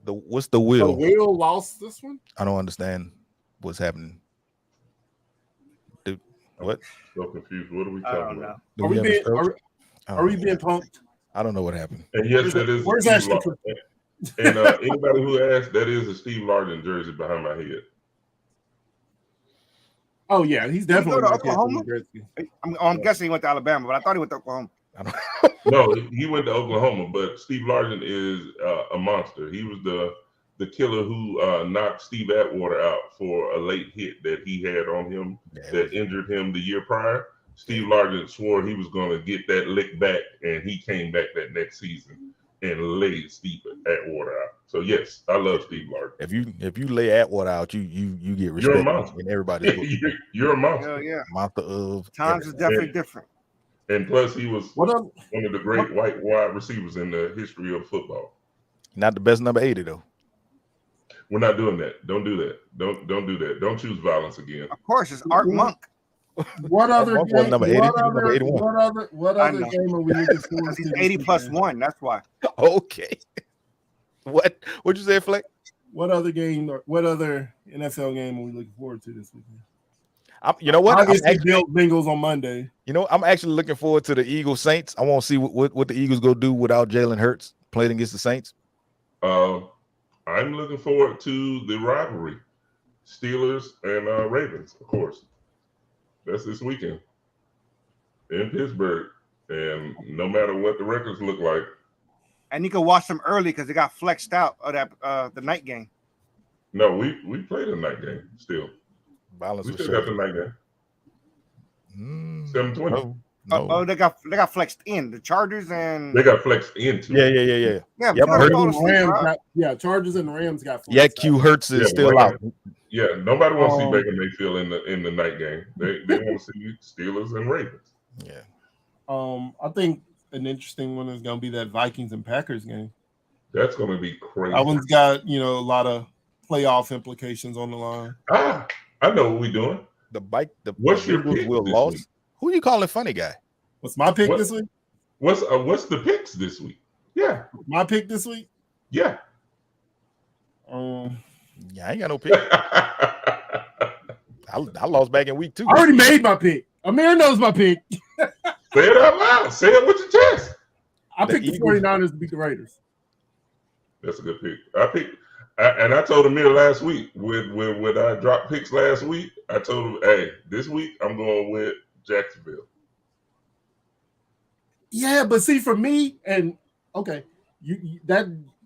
what's the The wheel? wheel lost this one. I don't understand what's happening. What? So confused. What are we I don't talking know. about? Do Are we have a being stroke? are we being punked? I don't know what happened. And yes, that is Where's Steve Ashton? Largent. And anybody who asked, that is a Steve Largent jersey behind my head. Oh yeah, he's definitely go to not Oklahoma? Gretzky. I'm guessing he went to Alabama, but I thought he went to Oklahoma. I don't. No, he went to Oklahoma, but Steve Largent is a monster. He was the killer who knocked Steve Atwater out for a late hit that he had on him that injured him the year prior. Steve Largent swore he was going to get that lick back, and he came back that next season and laid Steve Atwater out. So yes, I love Steve Largent. If you lay Atwater out, you get You're a respect monster. in everybody's book. You're a monster. Yeah. Monster of Times is everything. definitely different. And plus, he was What up? one of the great white wide receivers in the history of football. Not the best number 80 though. We're not doing that. Don't do that. Don't do that. Don't choose violence again. Of course, it's Art Monk. What other One was game? number 80, What number other? 81. What I other know. game are we looking forward Because to? he's this 80 plus weekend? 1. That's why. Okay. What'd you say, Fleck? What other game? Or what other NFL game are we looking forward to this weekend? You know what? Obviously, Bills Bengals on Monday. You know, I'm actually looking forward to the Eagles Saints. I want to see what the Eagles go do without Jalen Hurts playing against the Saints. I'm looking forward to the rivalry, Steelers and Ravens, of course. That's this weekend in Pittsburgh, and no matter what the records look like. And you can watch them early because they got flexed out of that the night game. No, we played a night game still. Violence We was still got the night game. 7:20. No. Oh, they got flexed in the Chargers and They got flexed into. Yeah. yeah. Yep, Florida Hurts. fall asleep, Rams bro. got, Chargers and Rams got. Yeah, flexed Q out. Hurts is Yeah, still Rams. out. Yeah, nobody wants to see Um, Baker Mayfield in the night game. They want to see Steelers and Ravens. Yeah. I think an interesting one is going to be that Vikings and Packers game. That's going to be crazy. That one's got a lot of playoff implications on the line. I know what we're doing. What's your Bengals pick will this lost. week? Who you calling funny guy? What's my pick What? this week? What's the picks this week? Yeah. My pick this week? Yeah. Yeah, I ain't got no pick. I lost back in week 2. I already made my pick. Amir knows my pick. Say it out loud. Say it with your chest. I The picked the Eagles. 49ers to beat the Raiders. That's a good pick. I told Amir last week when I dropped picks last week. I told him, hey, this week I'm going with Jacksonville. Yeah, but see, for me, and okay,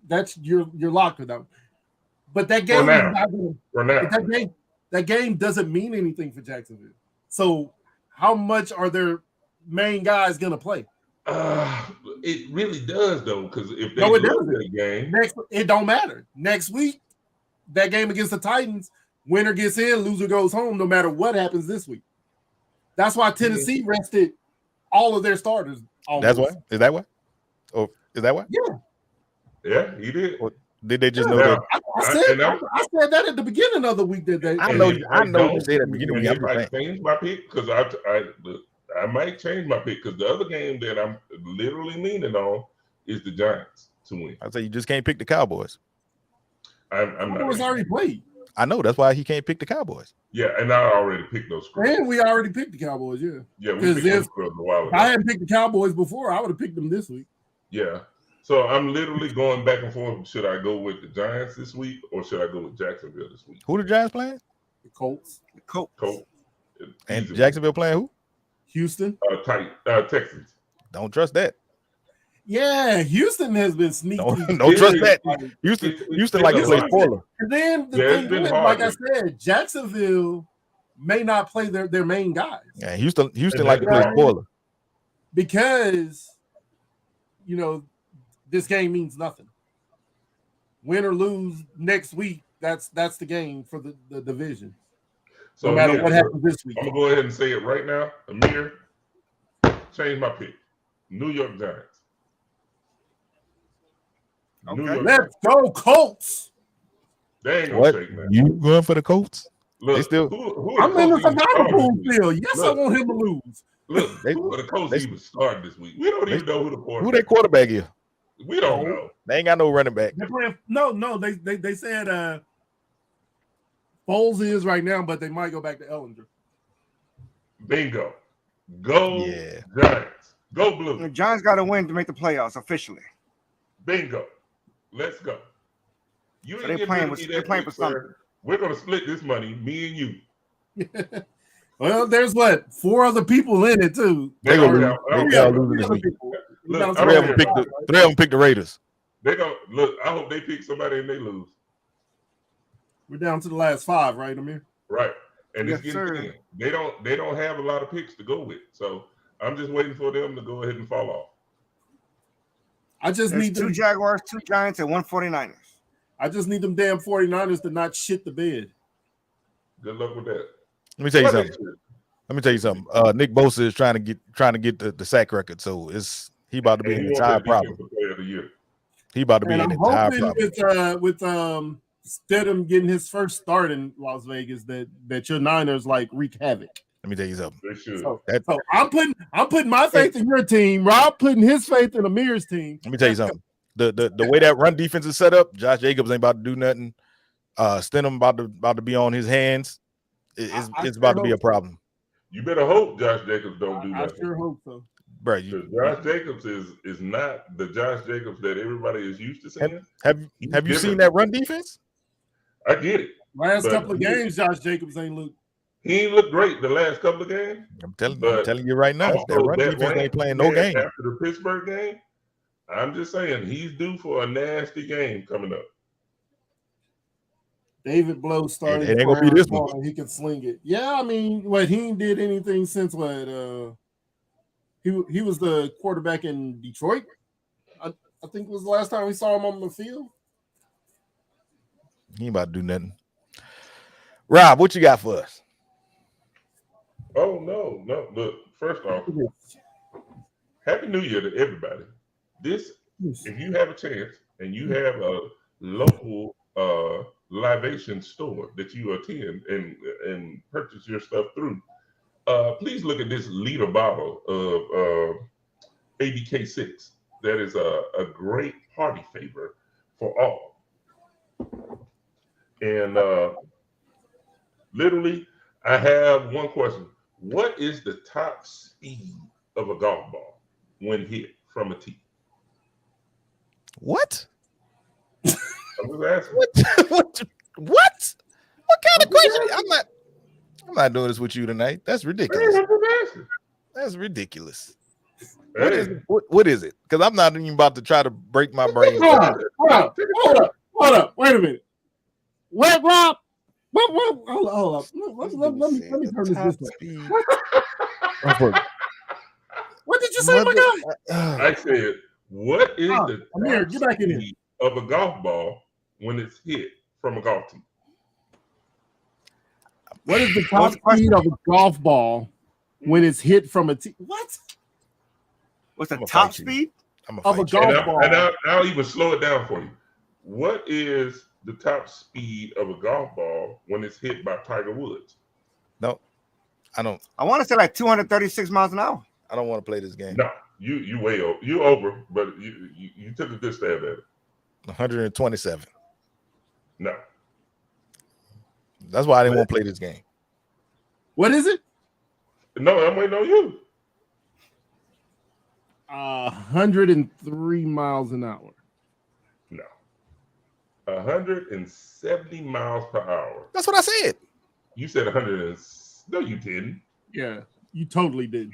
that's you're locked with them. But that game, now. is not gonna, For now. but that game doesn't mean anything for Jacksonville. So, how much are their main guys gonna play? It really does though, because if they No, it lose doesn't. that game, It don't matter. Next week, that game against the Titans, winner gets in, loser goes home. No matter what happens this week. That's why Tennessee rested all of their starters. Almost. That's why? Is that why? Or is that why? yeah, he did. Or did they just know Now, that? I said that at the beginning of the week that they. I and know if you don't, said at the beginning. and I'm if just I saying. change my pick because I might change my pick because the other game that I'm literally leaning on is the Giants to win. I say you just can't pick the Cowboys. I'm not. Cowboys already played. I know that's why he can't pick the Cowboys. Yeah, and I already picked those scrubs. And we already picked the Cowboys, yeah. Yeah, we 'Cause picked those if scrubs a while If I ago. hadn't picked the Cowboys before, I would have picked them this week. Yeah. So I'm literally going back and forth. Should I go with the Giants this week or should I go with Jacksonville this week? Who the Giants playing? The Colts, The Colts. Colt. And Easy. Jacksonville playing who? Houston. Texans. Don't trust that. Yeah, Houston has been sneaky. Don't trust that. Houston It's like to been play a lot. spoiler. And then the Yeah, it's thing been is, hard. like I said, Jacksonville may not play their main guys Yeah, Houston And like to play that's- spoiler. because this game means nothing. Win or lose next week, that's the game for the division. So No matter yeah, what happens this week. I'm gonna go ahead and say it right now. Amir, change my pick. New York Giants. New Okay. York Let's go, Colts. They ain't gonna What? shake that. You going for the Colts? Look, They still- who are I'm the in the Colts even survivor starting pool this week? still. Yes, I Look. want him to lose. Look, They- who are the Colts they- even starting this week? We don't even know who the Who quarterback. their quarterback is? We don't know. They ain't got no running back. They're playing. No. They said Foles is right now, but they might go back to Ellinger. Bingo. Go Yeah. Giants. Go Blue. The Giants got to win to make the playoffs officially. Bingo. Let's go. You So ain't they getting playing rid of with- me they that playing quick, for something. sir. We're gonna split this money, me and you. Well, there's what 4 other people in it too. They gonna don't lose. count. I don't They care. all losing this week. Look, I Three don't of them care. picked the. 3 of them picked the Raiders. They gonna look. I hope they pick somebody and they lose. We're down to the last 5, right, Amir? Right. And it's Yes, getting sir. thin. They don't have a lot of picks to go with. So I'm just waiting for them to go ahead and fall off. I just There's need 2 them. Jaguars, 2 Giants, and 1 49ers. I just need them damn 49ers to not shit the bed. Good luck with that. Let me tell you What something. is it? Let me tell you something. Nick Bosa is trying to get the sack record, so he about to be And an you want entire that problem. defensive player of the year. He about to be And an I'm entire hoping problem. with Stidham getting his first start in Las Vegas that your Niners like wreak havoc. Let me tell you something. They should. So, That- so I'm putting my faith in your team. Rob putting his faith in Amir's team. Let me tell you something. The way that run defense is set up, Josh Jacobs ain't about to do nothing. Stidham about to be on his hands. It's about to be a problem, You better hope Josh Jacobs don't do I nothing. sure hope so. bro. Because Josh Jacobs is not the Josh Jacobs that everybody is used to seeing. Have you seen that run defense? I get it. Last But couple of he- games, Josh Jacobs ain't looked. He ain't looked great the last couple of games. I'm telling But you right now, Also, that run that defense rant ain't playing he no had game. after the Pittsburgh game. I'm just saying he's due for a nasty game coming up. David Blow started. It ain't gonna be this one. one. He can sling it. Yeah, I mean, he ain't did anything since what? He was the quarterback in Detroit. I think it was the last time we saw him on the field. He ain't about to do nothing. Rob, what you got for us? Oh no. Look, first off, Happy New Year to everybody. If you have a chance and you have a local libation store that you attend and purchase your stuff through, please look at this liter bottle of ABK6. That is a great party favor for all. And literally, I have one question. What is the top speed of a golf ball when hit from a tee? What? I'm just asking. What? What kind of question? I'm not doing this with you tonight. That's ridiculous. I'm just asking. That's ridiculous. Hey, What is it? Because I'm not even about to try to break my brain. Hold up. Wait a minute. What, Rob? What? Hold up. Let me turn this way. What did you say, my guy? I said, what is the Amir, top get back in here. speed of a golf ball when it's hit from a golf tee? What is the top speed of a golf ball when it's hit from a tee? What? What's the I'ma top fight you. speed? I'm Of a gonna fight you. golf ball. And I'll even slow it down for you. What is the top speed of a golf ball when it's hit by Tiger Woods? No, I don't. I want to say like 236 miles an hour. I don't want to play this game. No, you way over. You over, but you took a good stab at it. 127. No, That's why I didn't want to play this game. What is it? no, I'm waiting on you. 103 miles an hour. No, 170 miles per hour. That's what I said. You said 100 and no, you didn't. Yeah, you totally did.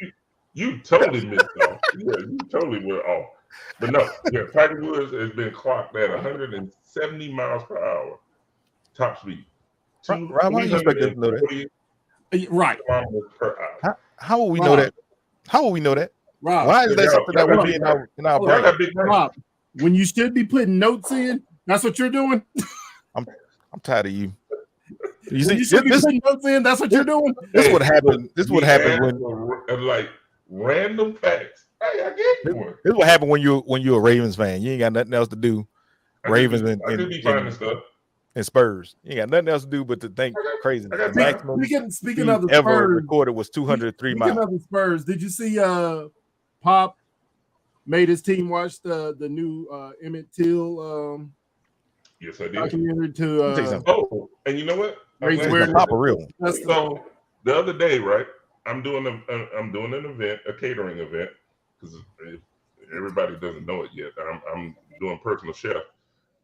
You totally missed off. Yeah, you totally went off. But no, yeah, Tiger Woods has been clocked at 170 miles per hour, top speed. Rob, how do you expect us to know that? 340 Right, kilometers per hour. How will we know that? How will we know that? Rob. Why is that Yeah, something that yeah, would be in our Y'all brain? got big brains. Rob, when you should be putting notes in, that's what you're doing. I'm tired of you. You When see, you should be this putting notes in, that's what you're doing. would happen. This would We happen asked when for, like random facts. Hey, I gave you one. this would happen when you're a Ravens fan. You ain't got nothing else to do. Ravens I could be finding stuff. and Spurs. You ain't got nothing else to do but to think crazy. I got The maximum Speaking speed of the ever Spurs, recorded was 203 speaking miles. of the Spurs, did you see Pop made his team watch the new Emmett Till Yes, I did. documentary Let me tell you to something. Oh, and you know what? I'm Raise glad you awareness. Pop a real one. that's So the other day, right? I'm doing an event, a catering event, because everybody doesn't know it yet. I'm doing personal chef,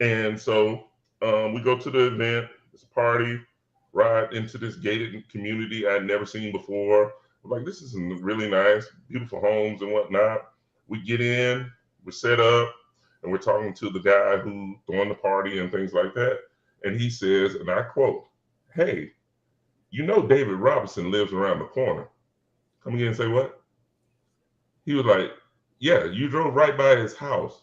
and so we go to the event, this party, ride into this gated community I'd never seen before. I'm like, this is really nice, beautiful homes and whatnot. We get in, we're set up, and we're talking to the guy who's throwing the party and things like that. And he says, and I quote, "Hey, you know David Robinson lives around the corner." Come again and say what? He was like, "Yeah, you drove right by his house.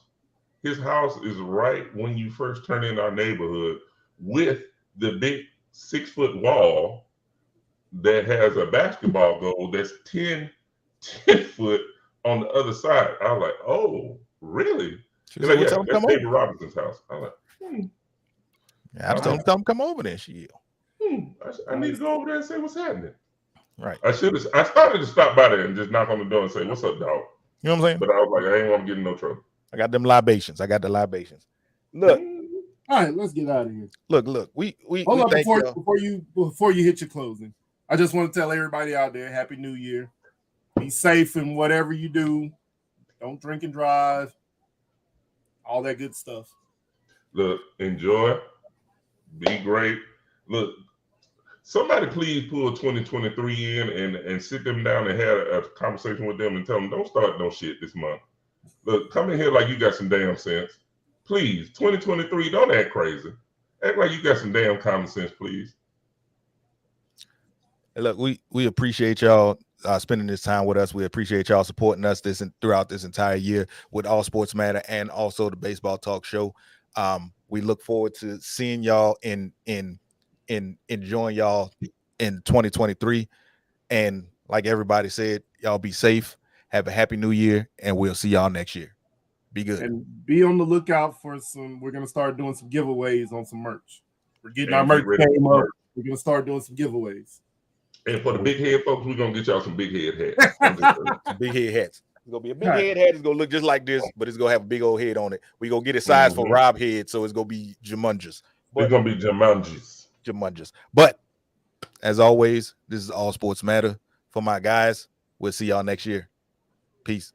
His house is right when you first turn in our neighborhood with the big 6-foot wall that has a basketball goal that's 10 foot on the other side." I was like, "Oh, really?" She He's said, like, well, "Yeah, tell him that's come David over. Robinson's house." I was like, Yeah, I was telling him, tell him come over there. I need to go over there and say what's happening. Right. I started to stop by there and just knock on the door and say, "What's up, dog?" You know what I'm saying? But I was like, I ain't want to get in no trouble. I got them libations. I got the libations. Look, All right, let's get out of here. look. We Hold on thank y'all. before you hit your closing. I just want to tell everybody out there, Happy New Year. Be safe in whatever you do. Don't drink and drive. All that good stuff. Look, enjoy. Be great. Look, somebody please pull 2023 in and sit them down and have a conversation with them and tell them, don't start no shit this month. Look, come in here like you got some damn sense. Please, 2023, don't act crazy. Act like you got some damn common sense, please. Hey, look, we appreciate y'all spending this time with us. We appreciate y'all supporting us throughout this entire year with All Sports Matter and also the Baseball Talk Show. We look forward to seeing y'all in enjoying y'all in 2023. And like everybody said, y'all be safe. Have a happy new year, and we'll see y'all next year. Be good. And be on the lookout for we're going to start doing some giveaways on some merch. We're getting our And merch get ready game for up. merch. We're going to start doing some giveaways. And for the big head folks, we're going to get y'all some big head hats. Some big head hats. It's gonna be a big Right. head hat. It's gonna look just like this, but it's gonna have a big old head on it. We gonna get it sized for Rob head, so it's gonna be Jumanjous. It's gonna be Jumanjous. But as always, this is All Sports Matter. For my guys, we'll see y'all next year. Peace.